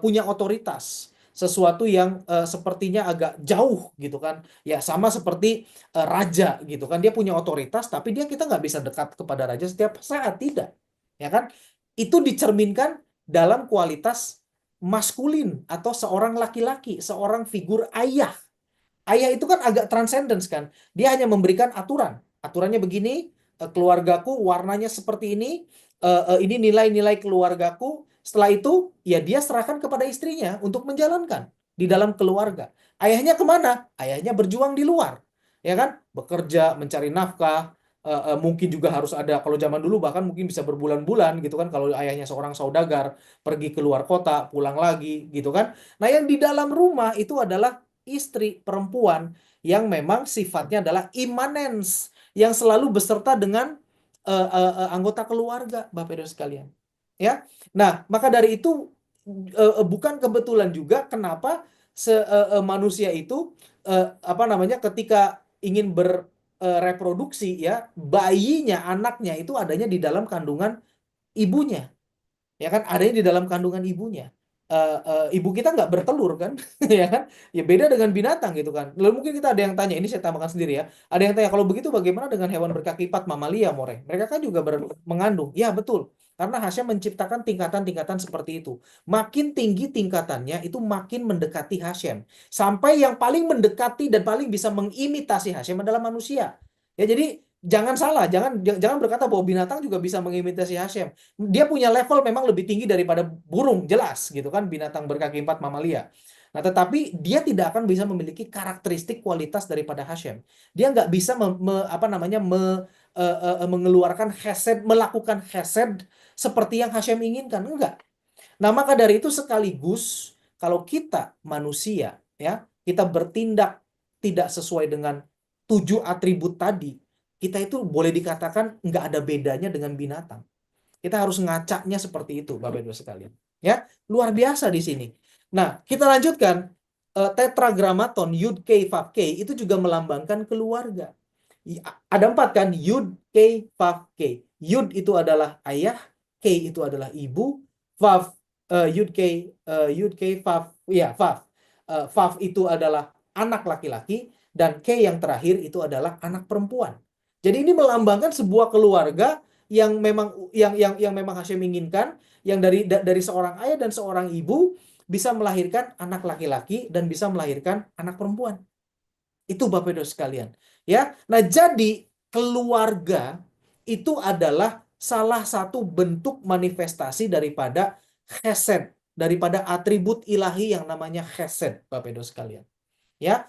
S1: punya otoritas, sesuatu yang sepertinya agak jauh gitu kan? Ya sama seperti raja gitu kan? Dia punya otoritas, tapi kita nggak bisa dekat kepada raja setiap saat, tidak, ya kan? Itu dicerminkan dalam kualitas maskulin atau seorang laki-laki, seorang figur ayah. Ayah itu kan agak transcendence kan. Dia hanya memberikan aturan. Aturannya begini, keluargaku warnanya seperti ini nilai-nilai keluargaku. Setelah itu, ya dia serahkan kepada istrinya untuk menjalankan di dalam keluarga. Ayahnya kemana? Ayahnya berjuang di luar, ya kan? Bekerja, mencari nafkah. Mungkin juga harus ada, kalau zaman dulu bahkan mungkin bisa berbulan-bulan gitu kan. Kalau ayahnya seorang saudagar, pergi keluar kota, pulang lagi gitu kan. Nah, yang di dalam rumah itu adalah istri perempuan yang memang sifatnya adalah immanence, yang selalu beserta dengan anggota keluarga, Bapak Ibu sekalian. Ya. Nah, maka dari itu bukan kebetulan juga kenapa manusia itu apa namanya ketika ingin berreproduksi, ya, bayinya, anaknya itu adanya di dalam kandungan ibunya, ya kan, adanya di dalam kandungan ibunya. Ibu kita nggak bertelur kan, ya kan, ya beda dengan binatang gitu kan. Lalu mungkin kita ada yang tanya, ini saya tambahkan sendiri ya, ada yang tanya kalau begitu bagaimana dengan hewan berkaki 4 mamalia, more, mereka kan juga mengandung. Ya betul, karena Hashem menciptakan tingkatan-tingkatan seperti itu. Makin tinggi tingkatannya itu makin mendekati Hashem, sampai yang paling mendekati dan paling bisa mengimitasi Hashem adalah manusia. Ya, jadi jangan salah, jangan berkata bahwa binatang juga bisa mengimitasi Hashem. Dia punya level memang lebih tinggi daripada burung, jelas gitu kan, binatang berkaki 4 mamalia. Nah, tetapi dia tidak akan bisa memiliki karakteristik kualitas daripada Hashem. Dia nggak bisa apa namanya mengeluarkan chesed, melakukan chesed seperti yang Hashem inginkan, enggak. Nah, maka dari itu sekaligus kalau kita manusia, ya, kita bertindak tidak sesuai dengan 7 atribut tadi, kita itu boleh dikatakan nggak ada bedanya dengan binatang. Kita harus ngacaknya seperti itu, Bapak Ibu sekalian. Ya, luar biasa di sini. Nah, kita lanjutkan. Tetragrammaton Yud K Vav K itu juga melambangkan keluarga. Ada 4 kan, Yud K Vav K. Yud itu adalah ayah, K itu adalah ibu, Vav Yud K Vav, ya Vav Vav itu adalah anak laki-laki, dan K yang terakhir itu adalah anak perempuan. Jadi ini melambangkan sebuah keluarga yang memang Hashem inginkan, yang dari seorang ayah dan seorang ibu bisa melahirkan anak laki-laki dan bisa melahirkan anak perempuan. Itu Bapak Ibu sekalian. Ya. Nah, jadi keluarga itu adalah salah satu bentuk manifestasi daripada chesed, daripada atribut ilahi yang namanya chesed, Bapak Ibu sekalian. Ya.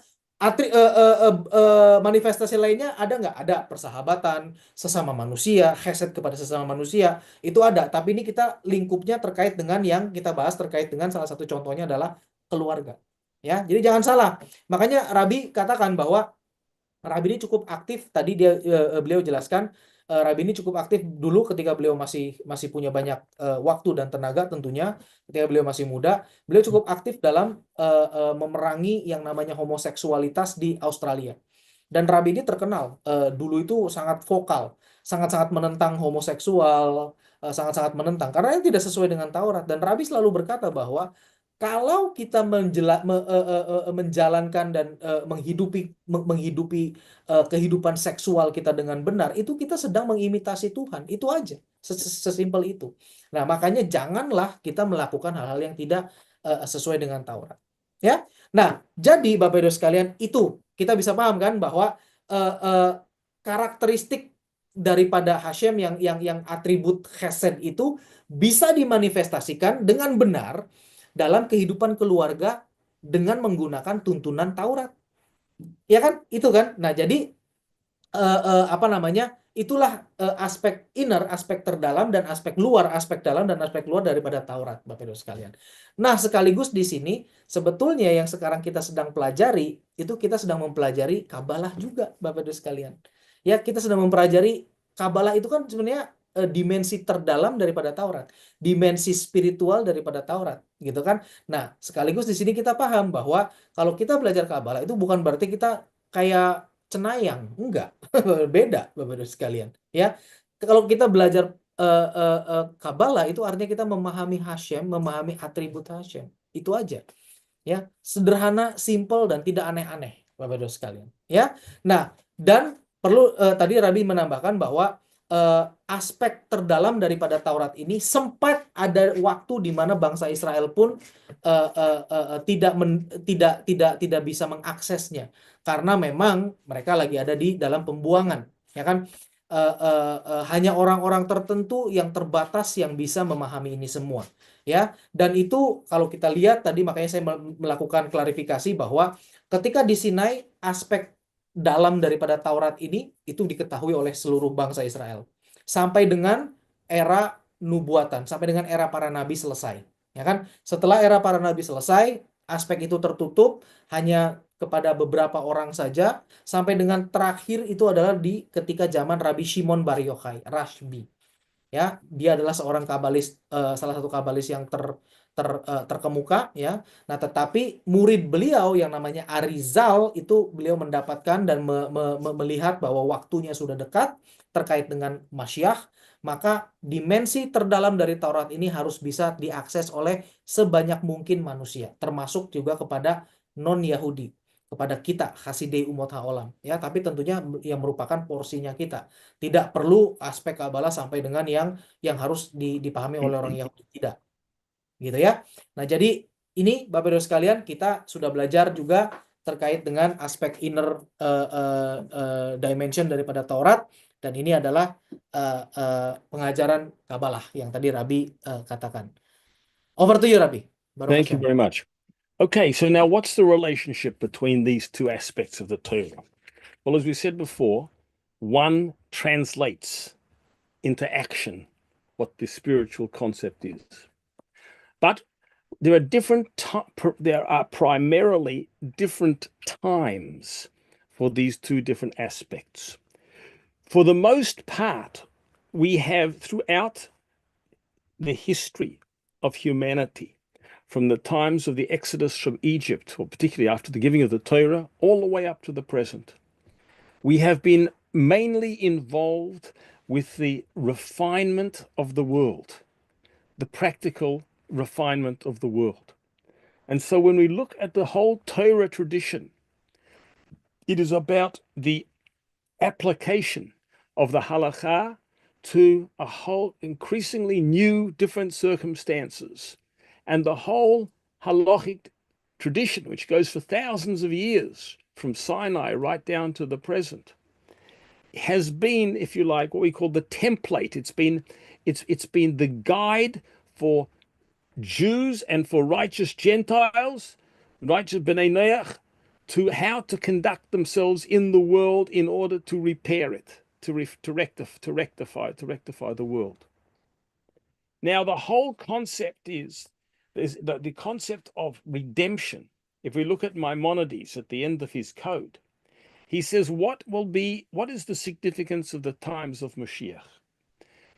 S1: Manifestasi lainnya ada nggak? Ada persahabatan sesama manusia, chesed kepada sesama manusia, itu ada. Tapi ini kita lingkupnya terkait dengan yang kita bahas terkait dengan salah satu contohnya adalah keluarga. Ya, jadi jangan salah. Makanya Rabi katakan bahwa Rabi ini cukup aktif. Tadi beliau jelaskan Rabi ini cukup aktif dulu ketika beliau masih punya banyak waktu dan tenaga tentunya. Ketika beliau masih muda, beliau cukup aktif dalam memerangi yang namanya homoseksualitas di Australia. Dan Rabi ini terkenal dulu itu sangat vokal, sangat-sangat menentang homoseksual, sangat-sangat menentang karena ini tidak sesuai dengan Taurat. Dan Rabi selalu berkata bahwa kalau kita menjalankan dan menghidupi kehidupan seksual kita dengan benar, itu kita sedang mengimitasi Tuhan. Itu aja, sesimpel itu. Nah, makanya janganlah kita melakukan hal-hal yang tidak sesuai dengan Taurat. Ya. Nah, jadi Bapak Ibu sekalian, itu kita bisa paham kan bahwa karakteristik daripada Hashem yang atribut chesed itu bisa dimanifestasikan dengan benar dalam kehidupan keluarga dengan menggunakan tuntunan Taurat. Ya kan? Itu kan? Nah, jadi apa namanya? Itulah aspek inner, aspek terdalam dan aspek luar, aspek dalam dan aspek luar daripada Taurat, Bapak Ibu sekalian. Nah, sekaligus di sini sebetulnya yang sekarang kita sedang pelajari itu kita sedang mempelajari Kabalah juga, Bapak Ibu sekalian. Ya, kita sedang mempelajari Kabalah itu kan sebenarnya dimensi terdalam daripada Taurat, dimensi spiritual daripada Taurat, gitu kan? Nah, sekaligus di sini kita paham bahwa kalau kita belajar Kabalah itu bukan berarti kita kayak cenayang, enggak. Beda Bapak Ibu sekalian, ya. Kalau kita belajar Kabalah itu artinya kita memahami Hashem, memahami atribut Hashem. Itu aja. Ya, sederhana, simple dan tidak aneh-aneh, Bapak Ibu sekalian, ya. Nah, dan perlu tadi Rabi menambahkan bahwa aspek terdalam daripada Taurat ini sempat ada waktu di mana bangsa Israel pun tidak bisa mengaksesnya karena memang mereka lagi ada di dalam pembuangan, ya kan. Hanya orang-orang tertentu yang terbatas yang bisa memahami ini semua, ya. Dan itu kalau kita lihat tadi, makanya saya melakukan klarifikasi bahwa ketika di Sinai aspek dalam daripada Taurat ini itu diketahui oleh seluruh bangsa Israel sampai dengan era nubuatan, sampai dengan era para nabi selesai, ya kan. Setelah era para nabi selesai, aspek itu tertutup hanya kepada beberapa orang saja sampai dengan terakhir itu adalah di ketika zaman Rabbi Shimon Bar Yochai, Rashbi. Ya, dia adalah seorang kabalis, salah satu kabalis yang terkemuka, ya. Nah, tetapi murid beliau yang namanya Arizal itu beliau mendapatkan dan melihat bahwa waktunya sudah dekat terkait dengan Masyiah, maka dimensi terdalam dari Taurat ini harus bisa diakses oleh sebanyak mungkin manusia, termasuk juga kepada non-Yahudi, kepada kita Hasidei Umot Haolam, ya. Tapi tentunya yang merupakan porsinya kita. Tidak perlu aspek Kabalah sampai dengan yang harus dipahami oleh orang Yahudi, tidak. Gitu ya. Nah, jadi ini Bapak Ibu sekalian, kita sudah belajar juga terkait dengan aspek inner dimension daripada Taurat, dan ini adalah pengajaran Kabalah yang tadi Rabi katakan. Over to you, Rabi. Baruch
S2: Thank you
S1: Hashem.
S2: very much. Okay, so now what's the relationship between these two aspects of the Torah? Well, as we said before, one translates into action what the spiritual concept is. But there are primarily different times for these two different aspects. For the most part, we have throughout the history of humanity, from the times of the Exodus from Egypt, or particularly after the giving of the Torah, all the way up to the present, we have been mainly involved with the refinement of the world, the practical refinement of the world. And so when we look at the whole Torah tradition, it is about the application of the halakha to a whole increasingly new, different circumstances. And the whole halachic tradition, which goes for thousands of years from Sinai right down to the present, has been, if you like, what we call the template. It's been the guide for Jews and for righteous Gentiles, righteous B'nai Noach, to how to conduct themselves in the world in order to repair it, to rectify the world. Now, the whole concept is the concept of redemption. If we look at Maimonides at the end of his code, he says, what is the significance of the times of Mashiach?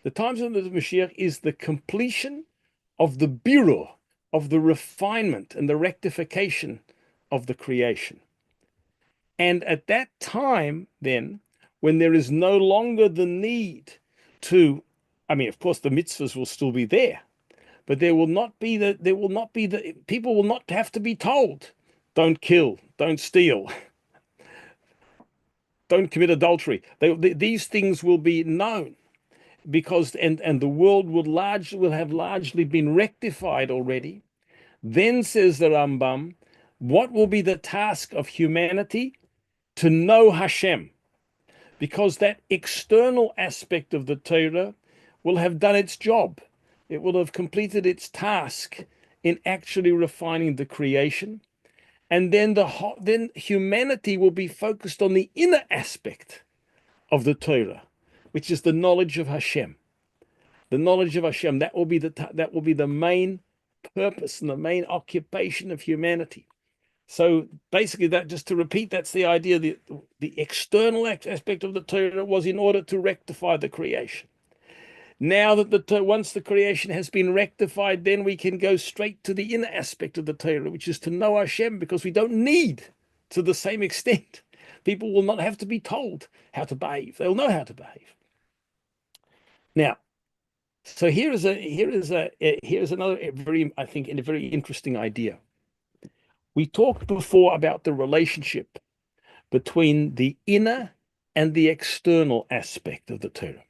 S2: The times of the Mashiach is the completion of the birur, of the refinement and the rectification of the creation. And at that time, then, when there is no longer the need to, of course, the mitzvahs will still be there, but people will not have to be told, don't kill, don't steal, don't commit adultery. These things will be known because, and the world will have largely been rectified already. Then says the Rambam, what will be the task of humanity? To know Hashem, because that external aspect of the Torah will have done its job. It will have completed its task in actually refining the creation. And then humanity will be focused on the inner aspect of the Torah, which is the knowledge of Hashem. The knowledge of Hashem, that will be the main purpose and the main occupation of humanity. So basically, that, just to repeat, that's the idea. The external aspect of the Torah was in order to rectify the creation. Now that once the creation has been rectified, then we can go straight to the inner aspect of the Torah, which is to know Hashem, because we don't need, to the same extent, people will not have to be told how to behave. They'll know how to behave. Now, so here is another very, I think, a very interesting idea. We talked before about the relationship between the inner and the external aspect of the Torah.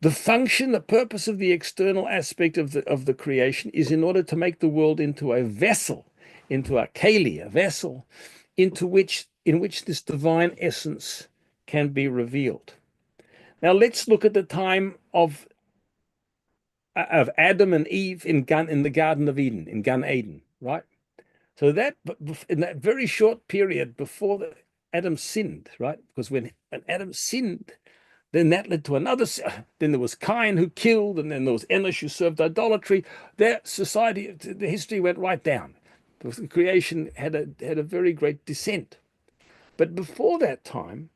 S2: The function, the purpose of the external aspect of the creation is in order to make the world into a vessel, into a keli, a vessel, in which this divine essence can be revealed. Now let's look at the time of Adam and Eve in the Garden of Eden, in Gan Eden, right? So that in that very short period before Adam sinned, right? Because when Adam sinned, then that led to another. Then there was Cain who killed, and then there was Enosh who served idolatry. Their society, the history went right down. The creation had a very great descent. But before that time,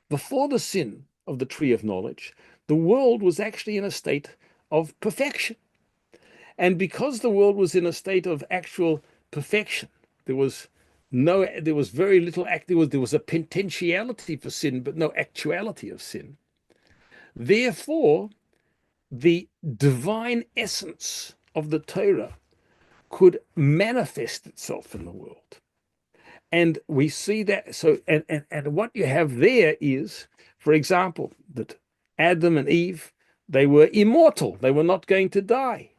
S2: before the sin of the tree of knowledge, the world was actually in a state of perfection. And because the world was in a state of actual perfection, there was very little there was a potentiality for sin, but no actuality of sin. Therefore, the divine essence of the Torah could manifest itself in the world. And we see that. So, and what you have there is, for example, that Adam and Eve, they were immortal. They were not going to die.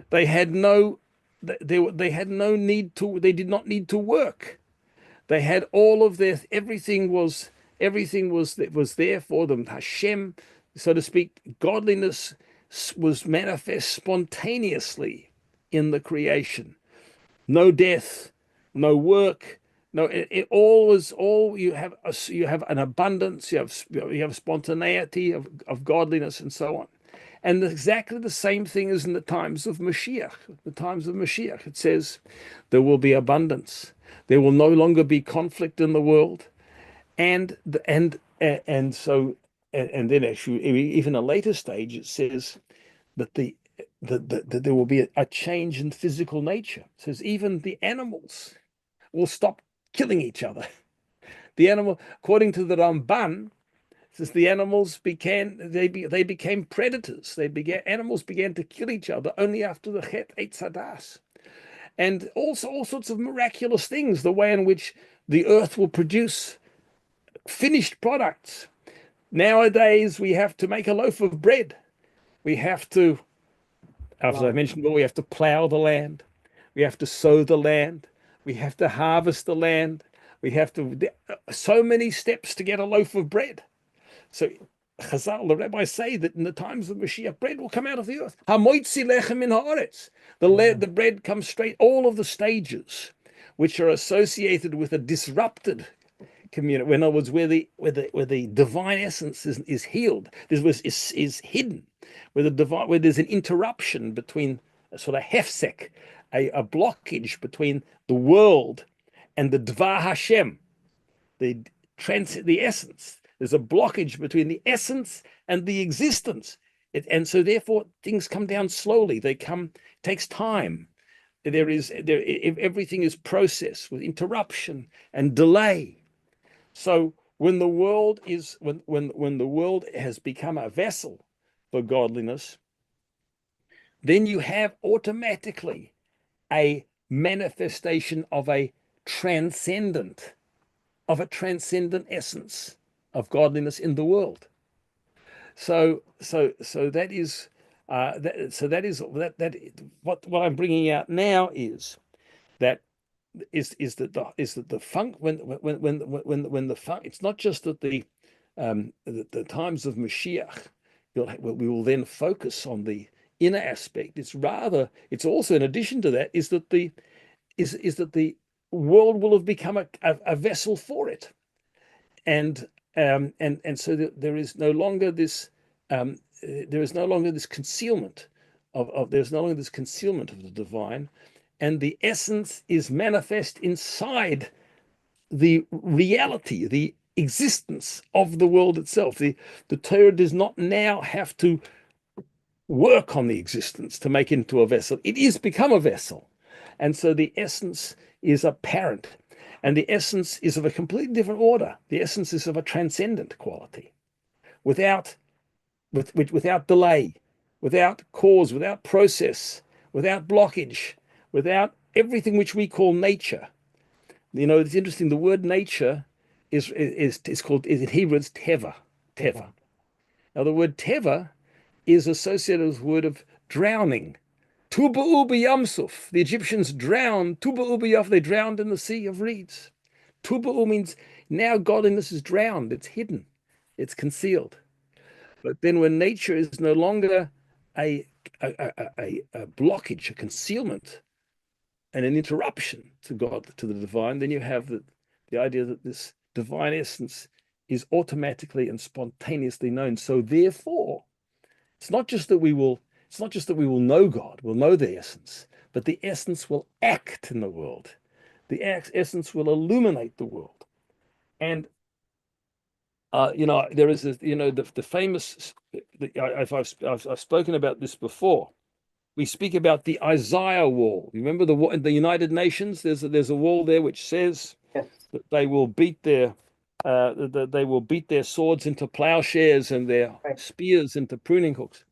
S2: They had no need to. They did not need to work. They had all of their everything was there for them. Hashem, so to speak, godliness was manifest spontaneously in the creation. No death, no work, no. You have an abundance. You have spontaneity of godliness and so on. And exactly the same thing is in the times of Mashiach. The times of Mashiach, it says, there will be abundance. There will no longer be conflict in the world, and then actually, even a later stage, it says that that there will be a change in physical nature. It says even the animals will stop killing each other. According to the Ramban, since the animals became predators. Animals began to kill each other only after the Chet Eitz Hadas. and also all sorts of miraculous things, the way in which the earth will produce finished products. Nowadays, we have to make a loaf of bread. We have to, as I
S1: Wow.
S2: mentioned before, we have to plow the land. We have to sow the land. We have to harvest the land. We have to, so many steps to get a loaf of bread. So Chazal, the rabbis say that in the times of Mashiach, bread will come out of the earth. Hamoitzi lechem min haaretz. The bread comes straight, all of the stages which are associated with a disrupted community. In other words, where the divine essence is healed, is hidden, where there's an interruption between a sort of hefsek, a blockage between the world and the Dvar Hashem, the essence. There's a blockage between the essence and the existence. And so therefore things come down slowly. It takes time. Everything is processed with interruption and delay. So when the world has become a vessel for godliness, then you have automatically a manifestation of a transcendent essence of godliness in the world. So that is what I'm bringing out now is that the funk when the funk, it's not just that the times of Mashiach we will then focus on the inner aspect. It's also, in addition to that, is that the world will have become a vessel for it, and so there is no longer this concealment there's no longer this concealment of the divine, and the essence is manifest inside the reality, the existence of the world itself. The Torah does not now have to work on the existence to make it into a vessel. It is become a vessel. And so the essence is apparent. And the essence is of a completely different order. The essence is of a transcendent quality, without delay, without cause, without process, without blockage, without everything which we call nature. It's interesting. The word nature is called, in Hebrew, it's teva. Teva. Now, the word teva is associated with the word of drowning. Tuba'u b'yamsuf. The Egyptians drowned. Tuba'u b'yaf. They drowned in the sea of reeds. Tuba'u means now godliness is drowned. It's hidden. It's concealed. But then when nature is no longer a blockage, a concealment, and an interruption to God, to the divine, then you have the idea that this divine essence is automatically and spontaneously known. So therefore, it's not just that we will know God, we'll know the essence, but the essence will act in the world. The essence will illuminate the world. And there is the famous. I've spoken about this before. We speak about the Isaiah wall. Remember in the United Nations, there's a wall there which says that they will beat their swords into plowshares and their spears into pruning hooks.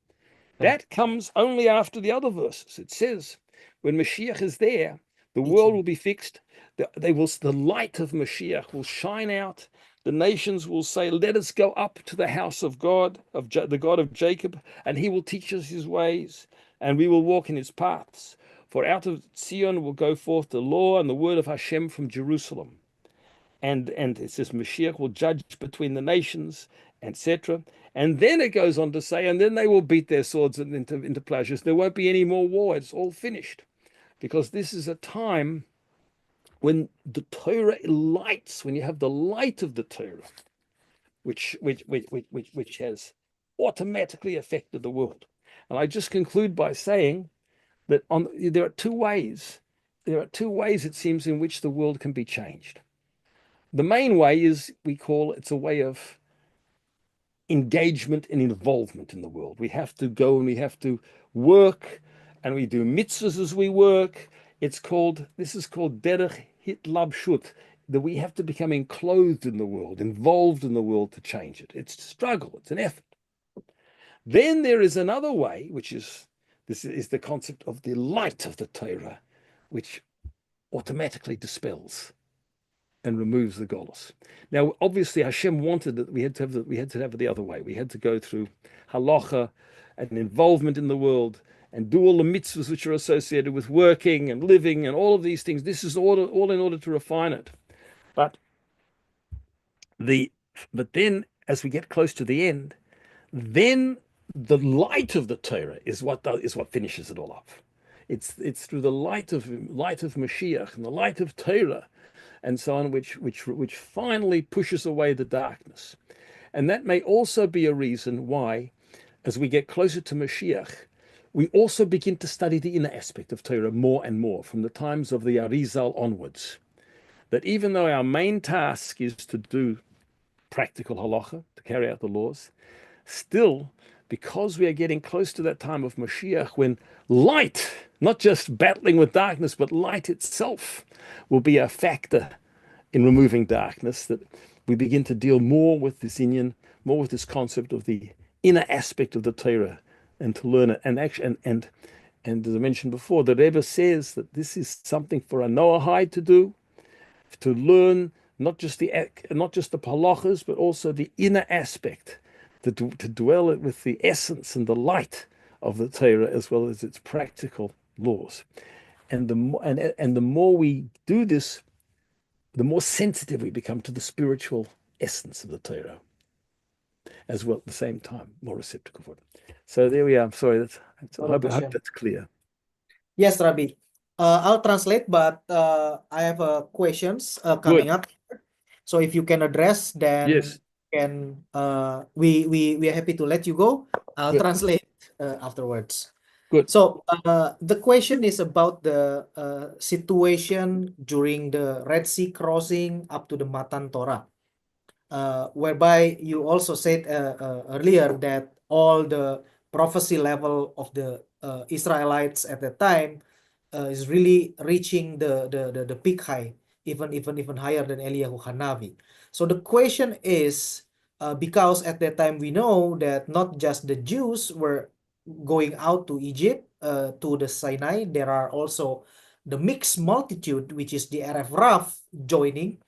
S2: That comes only after the other verses. It says, when Mashiach is there, the world will be fixed. The light of Mashiach will shine out. The nations will say, "Let us go up to the house of God, the God of Jacob, and he will teach us his ways, and we will walk in his paths. For out of Zion will go forth the law and the word of Hashem from Jerusalem." And it says Mashiach will judge between the nations, etc. And then it goes on to say, and then they will beat their swords into plowshares. There won't be any more war. It's all finished. Because this is a time when the Torah lights, when you have the light of the Torah, which has automatically affected the world. And I just conclude by saying that there are two ways. There are two ways, it seems, in which the world can be changed. The main way is, it's a way of engagement and involvement in the world. We have to go and we have to work, and we do mitzvahs as we work. This is called derech hitlabshut, that we have to become enclosed in the world, involved in the world to change it. It's a struggle, it's an effort. Then there is another way, this is the concept of the light of the Torah, which automatically dispels and removes the golus. Now, obviously, Hashem wanted that we had to have it the other way. We had to go through halacha and involvement in the world and do all the mitzvahs which are associated with working and living and all of these things. This is all in order to refine it. But then, as we get close to the end, then the light of the Torah is what finishes it all off. It's through the light of Mashiach and the light of Torah and so on, which finally pushes away the darkness. And that may also be a reason why, as we get closer to Mashiach, we also begin to study the inner aspect of Torah more and more from the times of the Arizal onwards. That even though our main task is to do practical halacha, to carry out the laws, still, because we are getting close to that time of Mashiach, when light, not just battling with darkness, but light itself will be a factor in removing darkness, that we begin to deal more with this inyan, more with this concept of the inner aspect of the Torah, and to learn it. And actually, and as I mentioned before, the Rebbe says that this is something for a Noahide to learn not just the halachas, but also the inner aspect, to dwell with the essence and the light of the Torah, as well as its practical laws. And the more we do this, the more sensitive we become to the spiritual essence of the Torah, as well at the same time, more receptacle for it. So there we are. I'm sorry, I hope that's clear.
S1: Yes, Rabbi. I'll translate, but I have questions coming up. So if you can address, then
S2: yes,
S1: we are happy to let you go. I'll translate afterwards.
S2: Good.
S1: So the question is about the situation during the Red Sea crossing up to the Matan Torah, whereby you also said earlier that all the prophecy level of the Israelites at that time is really reaching the peak high, even higher than Eliyahu Hanavi. So the question is, because at that time we know that not just the Jews were going out to Egypt, to the Sinai, there are also the mixed multitude, which is the HaRav joining.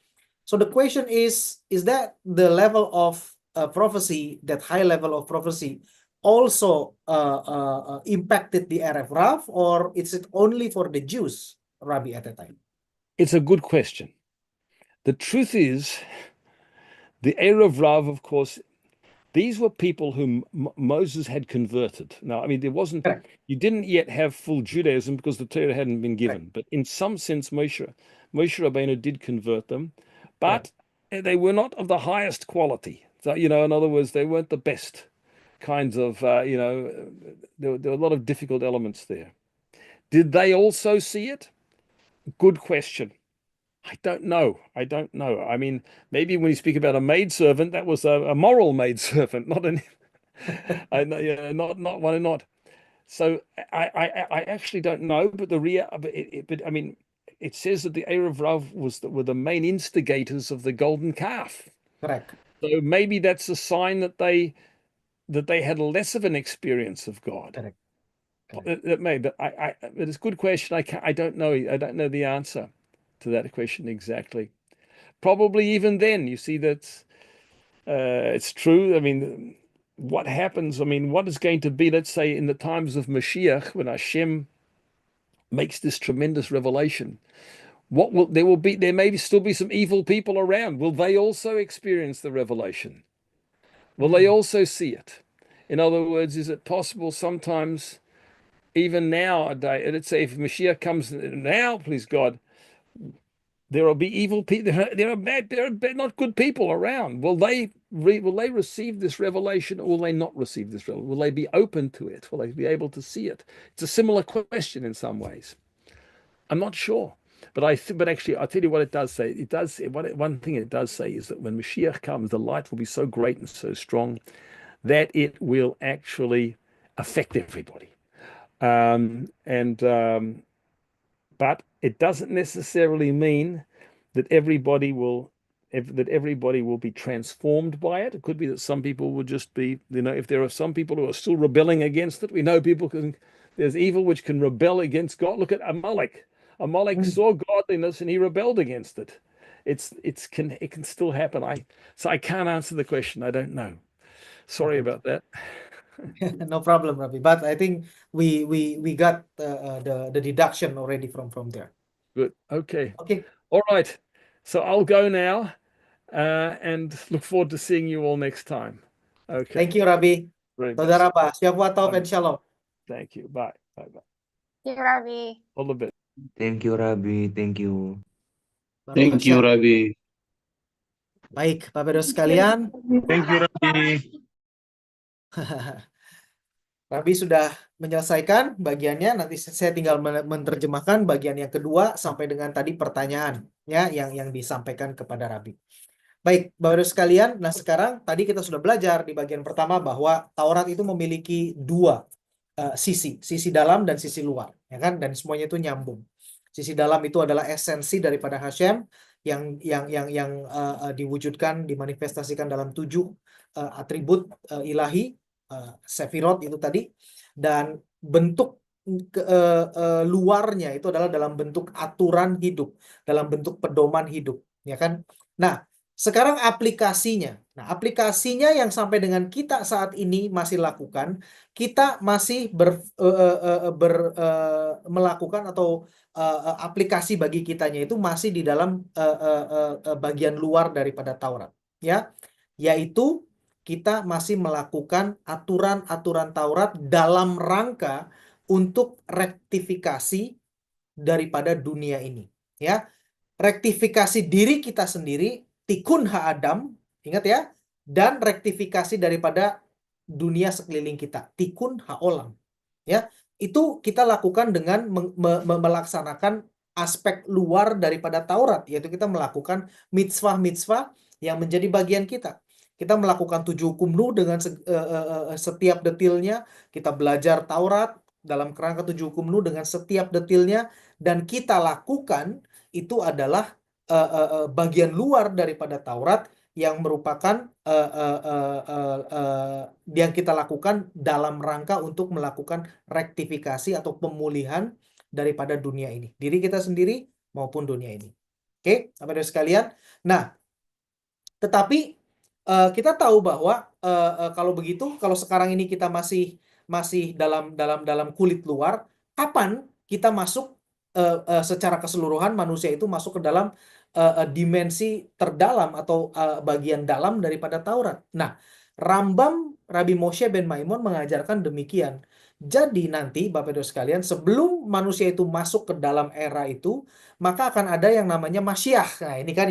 S1: So the question is that the level of prophecy, that high level of prophecy, also impacted the HaRav, or is it only for the Jews, Rabbi, at the time?
S2: It's a good question. The truth is, the HaRav, of course, these were people whom Moses had converted. Now, I mean, you didn't yet have full Judaism because the Torah hadn't been given. But in some sense, Moshe Rabbeinu did convert them, but they were not of the highest quality. So, in other words, they weren't the best kinds of, there were a lot of difficult elements there. Did they also see it? Good question. I don't know. I mean, maybe when you speak about a maidservant, that was a moral maidservant, not an, not. So I actually don't know. But I mean, it says that the HaRav were the main instigators of the golden calf.
S1: Correct.
S2: So maybe that's a sign that they had less of an experience of God.
S1: Correct.
S2: That may, but it's a good question. I don't know. I don't know the answer to that question exactly. Probably even then, you see that it's true. I mean, what happens? I mean, what is going to be? Let's say in the times of Mashiach, when Hashem makes this tremendous revelation, there may still be some evil people around. Will they also experience the revelation? Will they also see it? In other words, is it possible sometimes, even nowadays, let's say if Mashiach comes now, please God, there will be evil people. There are not good people around. Will they receive this revelation, or will they not receive this revelation? Will they be open to it? Will they be able to see it? It's a similar question in some ways. I'm not sure, but actually, I'll tell you what it does say. One thing it does say is that when Mashiach comes, the light will be so great and so strong that it will actually affect everybody. But it doesn't necessarily mean that everybody will be transformed by it. It could be that some people will just be, if there are some people who are still rebelling against it. We know there's evil which can rebel against God. Look at Amalek. Amalek saw godliness and he rebelled against it. It can still happen. So I can't answer the question. I don't know. Sorry
S1: Okay.
S2: about that.
S1: No problem, Rabbi. But I think we got the deduction already from there.
S2: Good. Okay.
S1: Okay.
S2: All right. So I'll go now and look forward to seeing you all next time. Okay.
S1: Thank you, Rabbi.
S2: Very
S1: Toda
S2: much.
S1: Rabba. Shavua Tov
S2: Bye.
S1: and Shalom.
S2: Thank you. Bye. Bye. Bye.
S4: Thank you, Rabbi.
S2: All the best.
S5: Thank you, Rabbi. Thank you.
S1: Baruch
S6: Thank you,
S1: Hashem.
S6: Rabbi.
S1: Baik, Bapak Ibu sekalian.
S6: Thank you, Rabbi.
S1: Rabbi sudah menyelesaikan bagiannya. Nanti saya tinggal menerjemahkan bagian yang kedua sampai dengan tadi pertanyaan ya yang disampaikan kepada Rabbi. Baik, Bapak Ibu sekalian. Nah, sekarang tadi kita sudah belajar di bagian pertama bahwa Taurat itu memiliki dua sisi dalam dan sisi luar, ya kan? Dan semuanya itu nyambung. Sisi dalam itu adalah esensi daripada Hashem yang diwujudkan, dimanifestasikan dalam 7 atribut ilahi, Sefirot itu tadi, dan bentuk luarnya itu adalah dalam bentuk aturan hidup, dalam bentuk pedoman hidup, ya kan? Nah, sekarang aplikasinya. Nah, aplikasinya yang sampai dengan kita saat ini masih lakukan, kita masih melakukan atau aplikasi bagi kitanya itu masih di dalam bagian luar daripada Taurat, ya, yaitu kita masih melakukan aturan-aturan Taurat dalam rangka untuk rektifikasi daripada dunia ini, ya. Rektifikasi diri kita sendiri, tikun ha-Adam, ingat ya, dan rektifikasi daripada dunia sekeliling kita, tikun ha-Olam, ya. Itu kita lakukan dengan melaksanakan aspek luar daripada Taurat, yaitu kita melakukan mitzvah-mitzvah yang menjadi bagian kita. Kita melakukan 7 hukum Nuh dengan setiap detilnya. Kita belajar Taurat dalam kerangka 7 hukum Nuh dengan setiap detilnya, dan kita lakukan itu adalah bagian luar daripada Taurat yang merupakan yang kita lakukan dalam rangka untuk melakukan rektifikasi atau pemulihan daripada dunia ini, diri kita sendiri maupun dunia ini. Oke, Bapak-Ibu sekalian. Nah, tetapi kita tahu bahwa kalau begitu, kalau sekarang ini kita masih dalam kulit luar, kapan kita masuk secara keseluruhan manusia itu masuk ke dalam dimensi terdalam atau bagian dalam daripada Taurat? Nah, Rambam Rabbi Moshe ben Maimon mengajarkan demikian. Jadi nanti Bapak Ibu sekalian, sebelum manusia itu masuk ke dalam era itu, maka akan ada yang namanya Masyiah. Nah, ini kan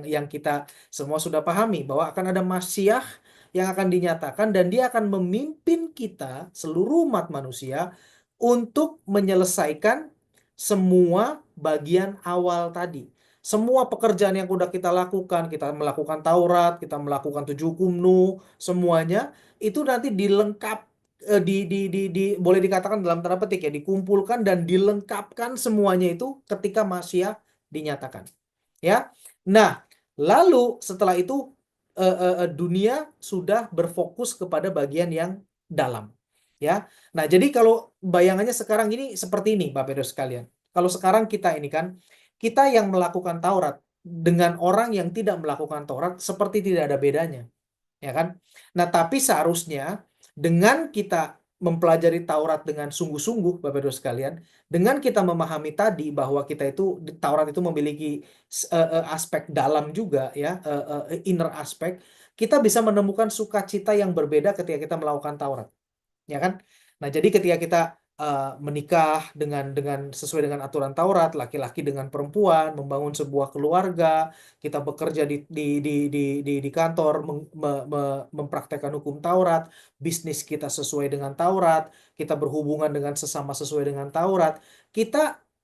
S1: yang kita semua sudah pahami bahwa akan ada Masyiah yang akan dinyatakan, dan dia akan memimpin kita seluruh umat manusia untuk menyelesaikan semua bagian awal tadi. Semua pekerjaan yang sudah kita lakukan, kita melakukan Taurat, kita melakukan 7 hukum Nuh, semuanya itu nanti dilengkap, boleh dikatakan dalam tanda petik ya, dikumpulkan dan dilengkapkan semuanya itu ketika Masyiah dinyatakan, ya. Nah, lalu setelah itu dunia sudah berfokus kepada bagian yang dalam, ya. Nah, jadi kalau bayangannya sekarang ini seperti ini, Bapak Ibu sekalian. Kalau sekarang kita ini kan, kita yang melakukan Taurat dengan orang yang tidak melakukan Taurat seperti tidak ada bedanya, ya kan? Nah, tapi seharusnya dengan kita mempelajari Taurat dengan sungguh-sungguh, Bapak Ibu sekalian, dengan kita memahami tadi bahwa kita itu, Taurat itu memiliki aspek dalam juga, ya, inner aspek, kita bisa menemukan sukacita yang berbeda ketika kita melakukan Taurat, ya kan? Nah, jadi ketika kita menikah dengan sesuai dengan aturan Taurat, laki-laki dengan perempuan, membangun sebuah keluarga, kita bekerja di kantor, mempraktekkan hukum Taurat, bisnis kita sesuai dengan Taurat, kita berhubungan dengan sesama sesuai dengan Taurat.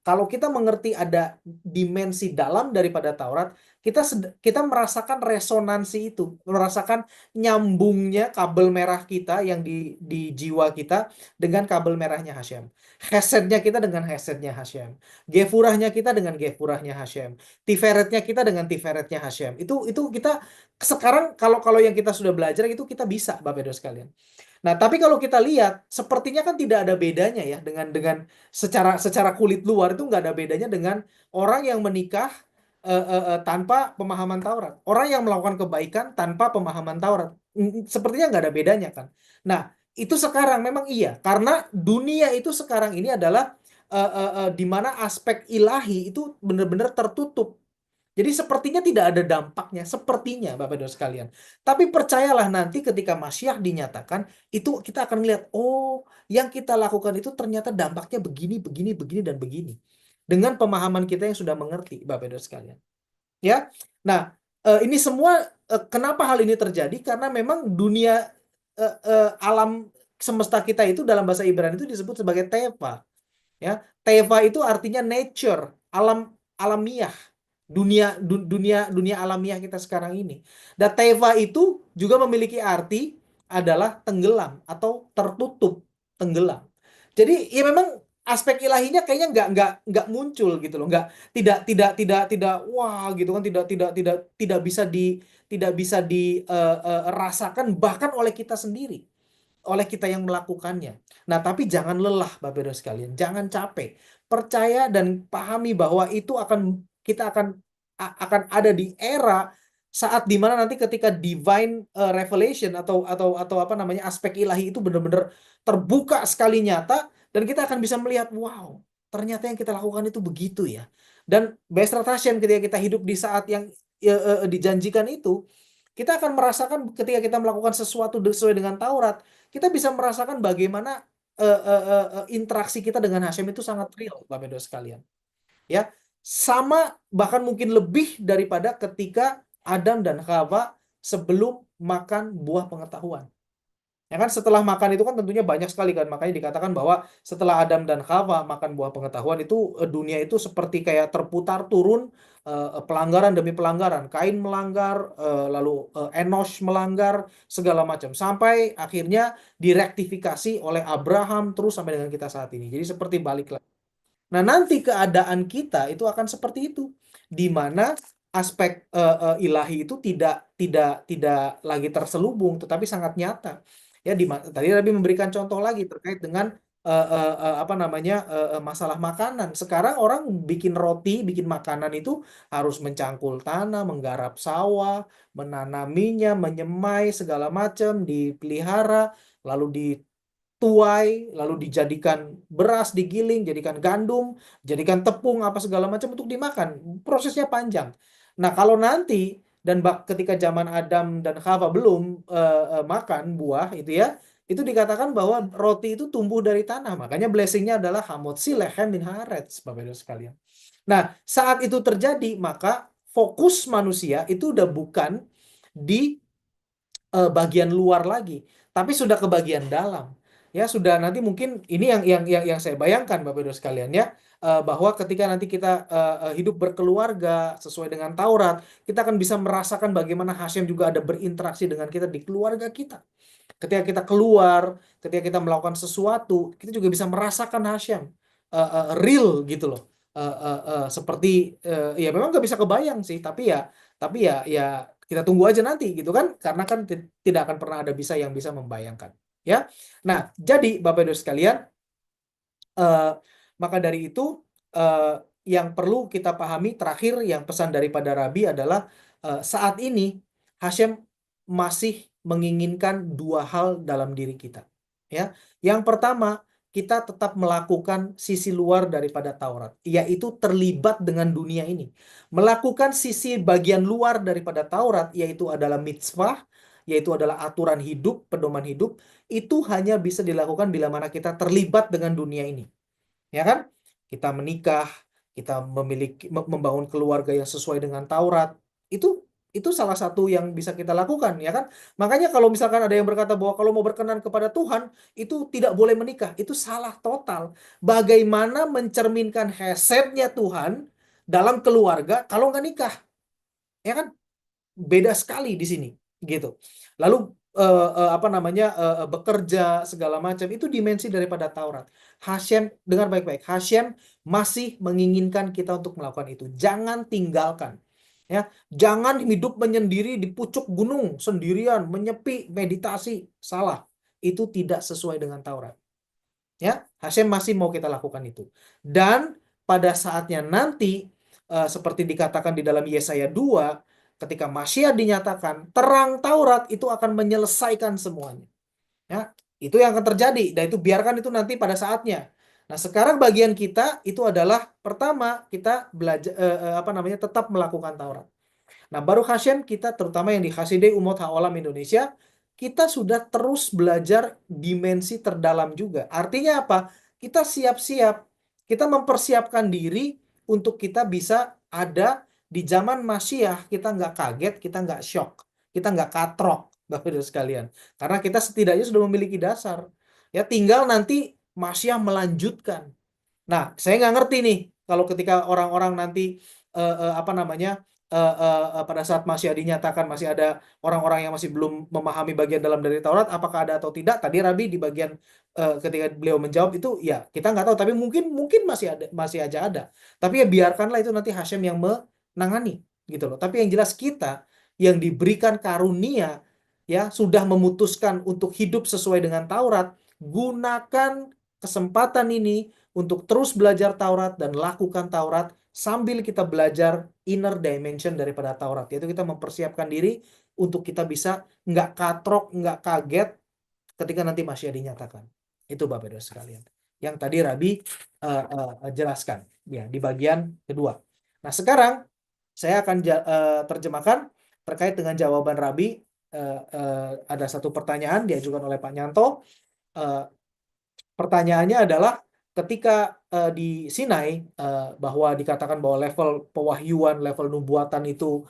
S1: Kalau kita mengerti ada dimensi dalam daripada Taurat, kita merasakan resonansi itu, merasakan nyambungnya kabel merah kita yang di jiwa kita dengan kabel merahnya Hashem. Hesetnya kita dengan hesetnya Hashem. Gefurahnya kita dengan gefurahnya Hashem. Tiferetnya kita dengan tiferetnya Hashem. Itu kita sekarang kalau yang kita sudah belajar itu kita bisa, Bapak Ibu sekalian. Nah, tapi kalau kita lihat, sepertinya kan tidak ada bedanya ya dengan secara kulit luar itu nggak ada bedanya dengan orang yang menikah tanpa pemahaman Taurat, orang yang melakukan kebaikan tanpa pemahaman Taurat. Sepertinya nggak ada bedanya kan. Nah, itu sekarang memang iya, karena dunia itu sekarang ini adalah di mana aspek ilahi itu benar-benar tertutup. Jadi sepertinya tidak ada dampaknya, sepertinya Bapak Ibu sekalian. Tapi percayalah nanti ketika Masyiah dinyatakan, itu kita akan melihat, oh yang kita lakukan itu ternyata dampaknya begini, begini, begini, dan begini. Dengan pemahaman kita yang sudah mengerti, Bapak Ibu sekalian. Ya, nah ini semua kenapa hal ini terjadi? Karena memang dunia alam semesta kita itu dalam bahasa Ibrani itu disebut sebagai teva. Ya, teva itu artinya nature, alamiah, dunia alamiah kita sekarang ini. Dan teva itu juga memiliki arti adalah tenggelam atau tertutup, tenggelam. Jadi ya memang aspek ilahinya kayaknya nggak muncul gitu loh, tidak wah gitu kan, tidak bisa dirasakan bahkan oleh kita sendiri, oleh kita yang melakukannya. Nah, tapi jangan lelah Bapak Ibu sekalian, jangan capek. Percaya dan pahami bahwa itu kita akan ada di era saat dimana nanti ketika divine revelation atau apa namanya aspek ilahi itu benar-benar terbuka sekali nyata dan kita akan bisa melihat wow, ternyata yang kita lakukan itu begitu ya. Dan Be'ezrat Hashem ketika kita hidup di saat yang dijanjikan itu, kita akan merasakan ketika kita melakukan sesuatu sesuai dengan Taurat, kita bisa merasakan bagaimana interaksi kita dengan Hashem itu sangat real, Bapak Ibu sekalian. Ya, sama bahkan mungkin lebih daripada ketika Adam dan Hawa sebelum makan buah pengetahuan. Ya kan, setelah makan itu kan tentunya banyak sekali kan, makanya dikatakan bahwa setelah Adam dan Hawa makan buah pengetahuan itu dunia itu seperti kayak terputar turun, pelanggaran demi pelanggaran. Kain melanggar, lalu Enosh melanggar, segala macam sampai akhirnya direktifikasi oleh Abraham terus sampai dengan kita saat ini. Jadi seperti balik lagi. Nah, nanti keadaan kita itu akan seperti itu, di mana aspek ilahi itu tidak lagi terselubung, tetapi sangat nyata. Ya, tadi Rabbi memberikan contoh lagi terkait dengan apa namanya masalah makanan. Sekarang orang bikin roti, bikin makanan itu harus mencangkul tanah, menggarap sawah, menanaminya, menyemai segala macam, dipelihara, lalu dituai, lalu dijadikan beras, digiling, jadikan gandum, jadikan tepung, apa segala macam untuk dimakan. Prosesnya panjang. Nah, kalau nanti dan ketika zaman Adam dan Hawa belum makan buah itu ya, itu dikatakan bahwa roti itu tumbuh dari tanah. Makanya blessingnya adalah hamotzi lechem min haaretz, Bapak Ibu sekalian. Nah, saat itu terjadi, maka fokus manusia itu udah bukan di bagian luar lagi, tapi sudah ke bagian dalam. Ya, sudah nanti mungkin ini yang saya bayangkan Bapak Ibu sekalian ya, bahwa ketika nanti kita hidup berkeluarga sesuai dengan Taurat, kita akan bisa merasakan bagaimana Hashem juga ada berinteraksi dengan kita di keluarga kita. Ketika kita keluar, ketika kita melakukan sesuatu, kita juga bisa merasakan Hashem real gitu loh. Seperti ya memang nggak bisa kebayang sih, tapi ya kita tunggu aja nanti gitu kan, karena kan tidak akan pernah ada yang bisa membayangkan ya. Nah, jadi Bapak Ibu sekalian, maka dari itu yang perlu kita pahami terakhir, yang pesan daripada Rabi adalah saat ini Hashem masih menginginkan dua hal dalam diri kita ya. Yang pertama, kita tetap melakukan sisi luar daripada Taurat, yaitu terlibat dengan dunia ini. Melakukan sisi bagian luar daripada Taurat, yaitu adalah mitzvah, yaitu adalah aturan hidup, pedoman hidup, itu hanya bisa dilakukan bila mana kita terlibat dengan dunia ini. Ya kan? Kita menikah, kita membangun keluarga yang sesuai dengan Taurat. Itu salah satu yang bisa kita lakukan, ya kan? Makanya kalau misalkan ada yang berkata bahwa kalau mau berkenan kepada Tuhan itu tidak boleh menikah, itu salah total. Bagaimana mencerminkan hesetnya Tuhan dalam keluarga kalau nggak nikah? Ya kan? Beda sekali di sini gitu. Lalu bekerja segala macam itu dimensi daripada Taurat. Hashem, dengar baik-baik, Hashem masih menginginkan kita untuk melakukan itu. Jangan tinggalkan. Ya, jangan hidup menyendiri di pucuk gunung sendirian, menyepi, meditasi. Salah. Itu tidak sesuai dengan Taurat. Ya, Hashem masih mau kita lakukan itu. Dan pada saatnya nanti seperti dikatakan di dalam Yesaya 2, ketika Mashiach dinyatakan, terang Taurat itu akan menyelesaikan semuanya. Ya, itu yang akan terjadi dan itu biarkan itu nanti pada saatnya. Nah, sekarang bagian kita itu adalah pertama kita belajar tetap melakukan Taurat. Nah, baru Hashem kita terutama yang di Hasidei Umot Haolam Indonesia, kita sudah terus belajar dimensi terdalam juga. Artinya apa? Kita siap-siap, kita mempersiapkan diri untuk kita bisa ada di zaman Masyiah, kita nggak kaget, kita nggak shock, kita nggak katrok, Bapak Ibu sekalian. Karena kita setidaknya sudah memiliki dasar. Ya, tinggal nanti Masyiah melanjutkan. Nah, saya nggak ngerti nih kalau ketika orang-orang nanti pada saat masih dinyatakan masih ada orang-orang yang masih belum memahami bagian dalam dari Taurat, apakah ada atau tidak? Tadi Rabi di bagian ketika beliau menjawab itu, ya kita nggak tahu. Tapi mungkin masih ada, masih aja ada. Tapi ya biarkanlah itu nanti Hashem yang menangani, gitu loh. Tapi yang jelas kita yang diberikan karunia ya sudah memutuskan untuk hidup sesuai dengan Taurat, gunakan kesempatan ini untuk terus belajar Taurat dan lakukan Taurat sambil kita belajar inner dimension daripada Taurat. Yaitu kita mempersiapkan diri untuk kita bisa nggak katrok, nggak kaget ketika nanti Masyiah dinyatakan. Itu Bapak Ibu sekalian. Yang tadi Rabi jelaskan ya di bagian kedua. Nah, sekarang saya akan terjemahkan terkait dengan jawaban Rabi. Ada satu pertanyaan diajukan oleh Pak Nyanto. Pertanyaannya adalah ketika di Sinai bahwa dikatakan bahwa level pewahyuan, level nubuatan itu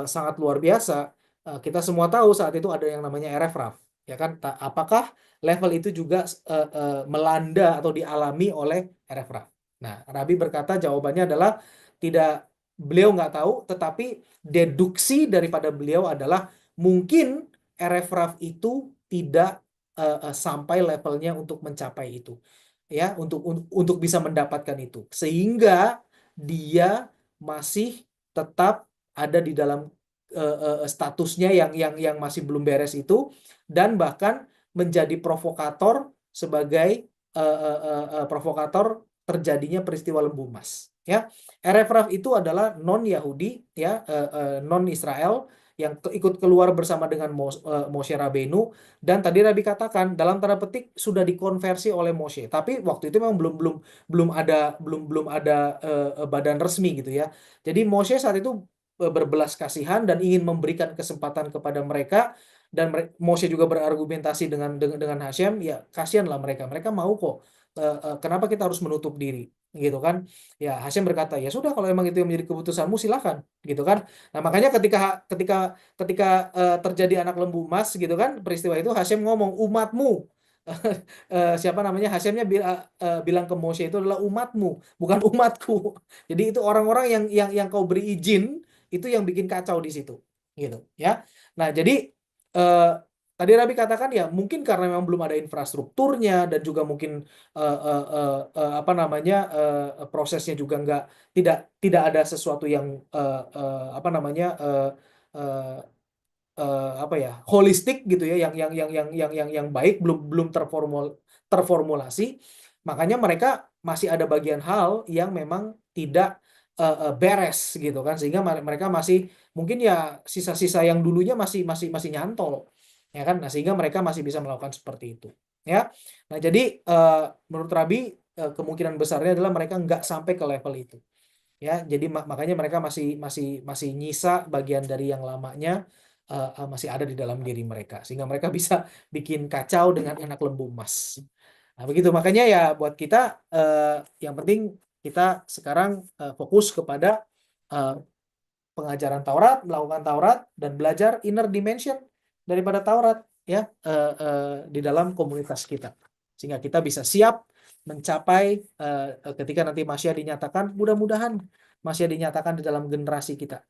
S1: sangat luar biasa. Kita semua tahu saat itu ada yang namanya HaRav, ya kan? Apakah level itu juga melanda atau dialami oleh HaRav? Nah, Rabi berkata jawabannya adalah tidak, beliau nggak tahu, tetapi deduksi daripada beliau adalah mungkin HaRav itu tidak sampai levelnya untuk mencapai itu, ya, untuk bisa mendapatkan itu, sehingga dia masih tetap ada di dalam statusnya yang masih belum beres itu, dan bahkan menjadi provokator sebagai provokator terjadinya peristiwa lembu emas. Ya, Erefraf itu adalah non Yahudi, ya, non Israel yang ikut keluar bersama dengan Moshe Rabbeinu. Dan tadi Rabi katakan dalam tanda petik sudah dikonversi oleh Moshe, tapi waktu itu memang belum ada badan resmi gitu ya. Jadi Moshe saat itu berbelas kasihan dan ingin memberikan kesempatan kepada mereka, dan Moshe juga berargumentasi dengan Hashem, ya kasihanlah mereka mau kok. Kenapa kita harus menutup diri gitu kan? Ya Hashem berkata, ya sudah, kalau emang itu yang menjadi keputusanmu silahkan gitu kan. Nah, makanya ketika terjadi anak lembu emas gitu kan, peristiwa itu Hashem ngomong umatmu. Siapa namanya, Hashemnya bilang ke Moshe itu adalah umatmu, bukan umatku. Jadi itu orang-orang yang kau beri izin, itu yang bikin kacau di situ gitu ya. Nah, jadi tadi Rabi katakan ya mungkin karena memang belum ada infrastrukturnya, dan juga mungkin prosesnya juga tidak ada sesuatu yang holistik gitu ya, yang baik, belum terformulasi. Makanya mereka masih ada bagian hal yang memang tidak beres gitu kan, sehingga mereka masih mungkin ya sisa-sisa yang dulunya masih nyantol ya kan. Nah, sehingga mereka masih bisa melakukan seperti itu ya. Nah, jadi menurut Rabi kemungkinan besarnya adalah mereka nggak sampai ke level itu ya. Jadi makanya mereka masih nyisa bagian dari yang lamanya, masih ada di dalam diri mereka, sehingga mereka bisa bikin kacau dengan anak lembu emas. Nah, begitu. Makanya ya buat kita yang penting kita sekarang fokus kepada pengajaran Taurat, melakukan Taurat, dan belajar inner dimension daripada Taurat ya di dalam komunitas kita, sehingga kita bisa siap mencapai ketika nanti Masyiah dinyatakan. Mudah-mudahan Masyiah dinyatakan di dalam generasi kita.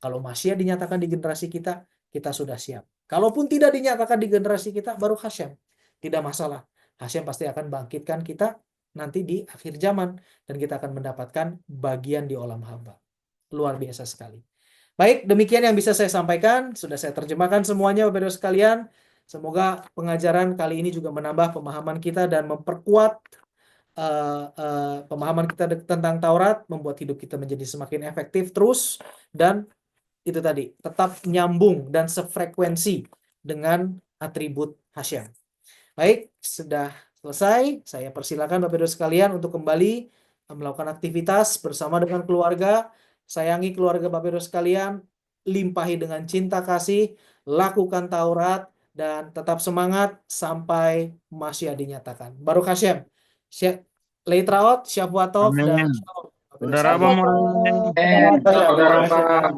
S1: Kalau Masya dinyatakan di generasi kita, kita sudah siap. Kalaupun tidak dinyatakan di generasi kita, baru Hashem. Tidak masalah. Hashem pasti akan bangkitkan kita nanti di akhir zaman. Dan kita akan mendapatkan bagian di olam haba. Luar biasa sekali. Baik, demikian yang bisa saya sampaikan. Sudah saya terjemahkan semuanya, Bapak Ibu sekalian. Semoga pengajaran kali ini juga menambah pemahaman kita dan memperkuat pemahaman kita tentang Taurat, membuat hidup kita menjadi semakin efektif terus, dan itu tadi, tetap nyambung dan sefrekuensi dengan atribut Hashem. Baik, sudah selesai. Saya persilakan Bapak Ibu sekalian untuk kembali melakukan aktivitas bersama dengan keluarga. Sayangi keluarga Bapak Ibu sekalian, limpahi dengan cinta kasih, lakukan Taurat, dan tetap semangat sampai Masya dinyatakan. Baruch Hashem. Leitraot, Shavuot Tov, dan
S4: Amin.
S1: Shalom. Bapak Ibu
S4: Saudara apa
S1: sekalian.
S4: mau
S3: Saudara
S1: Baruch
S3: apa?
S1: Hashem.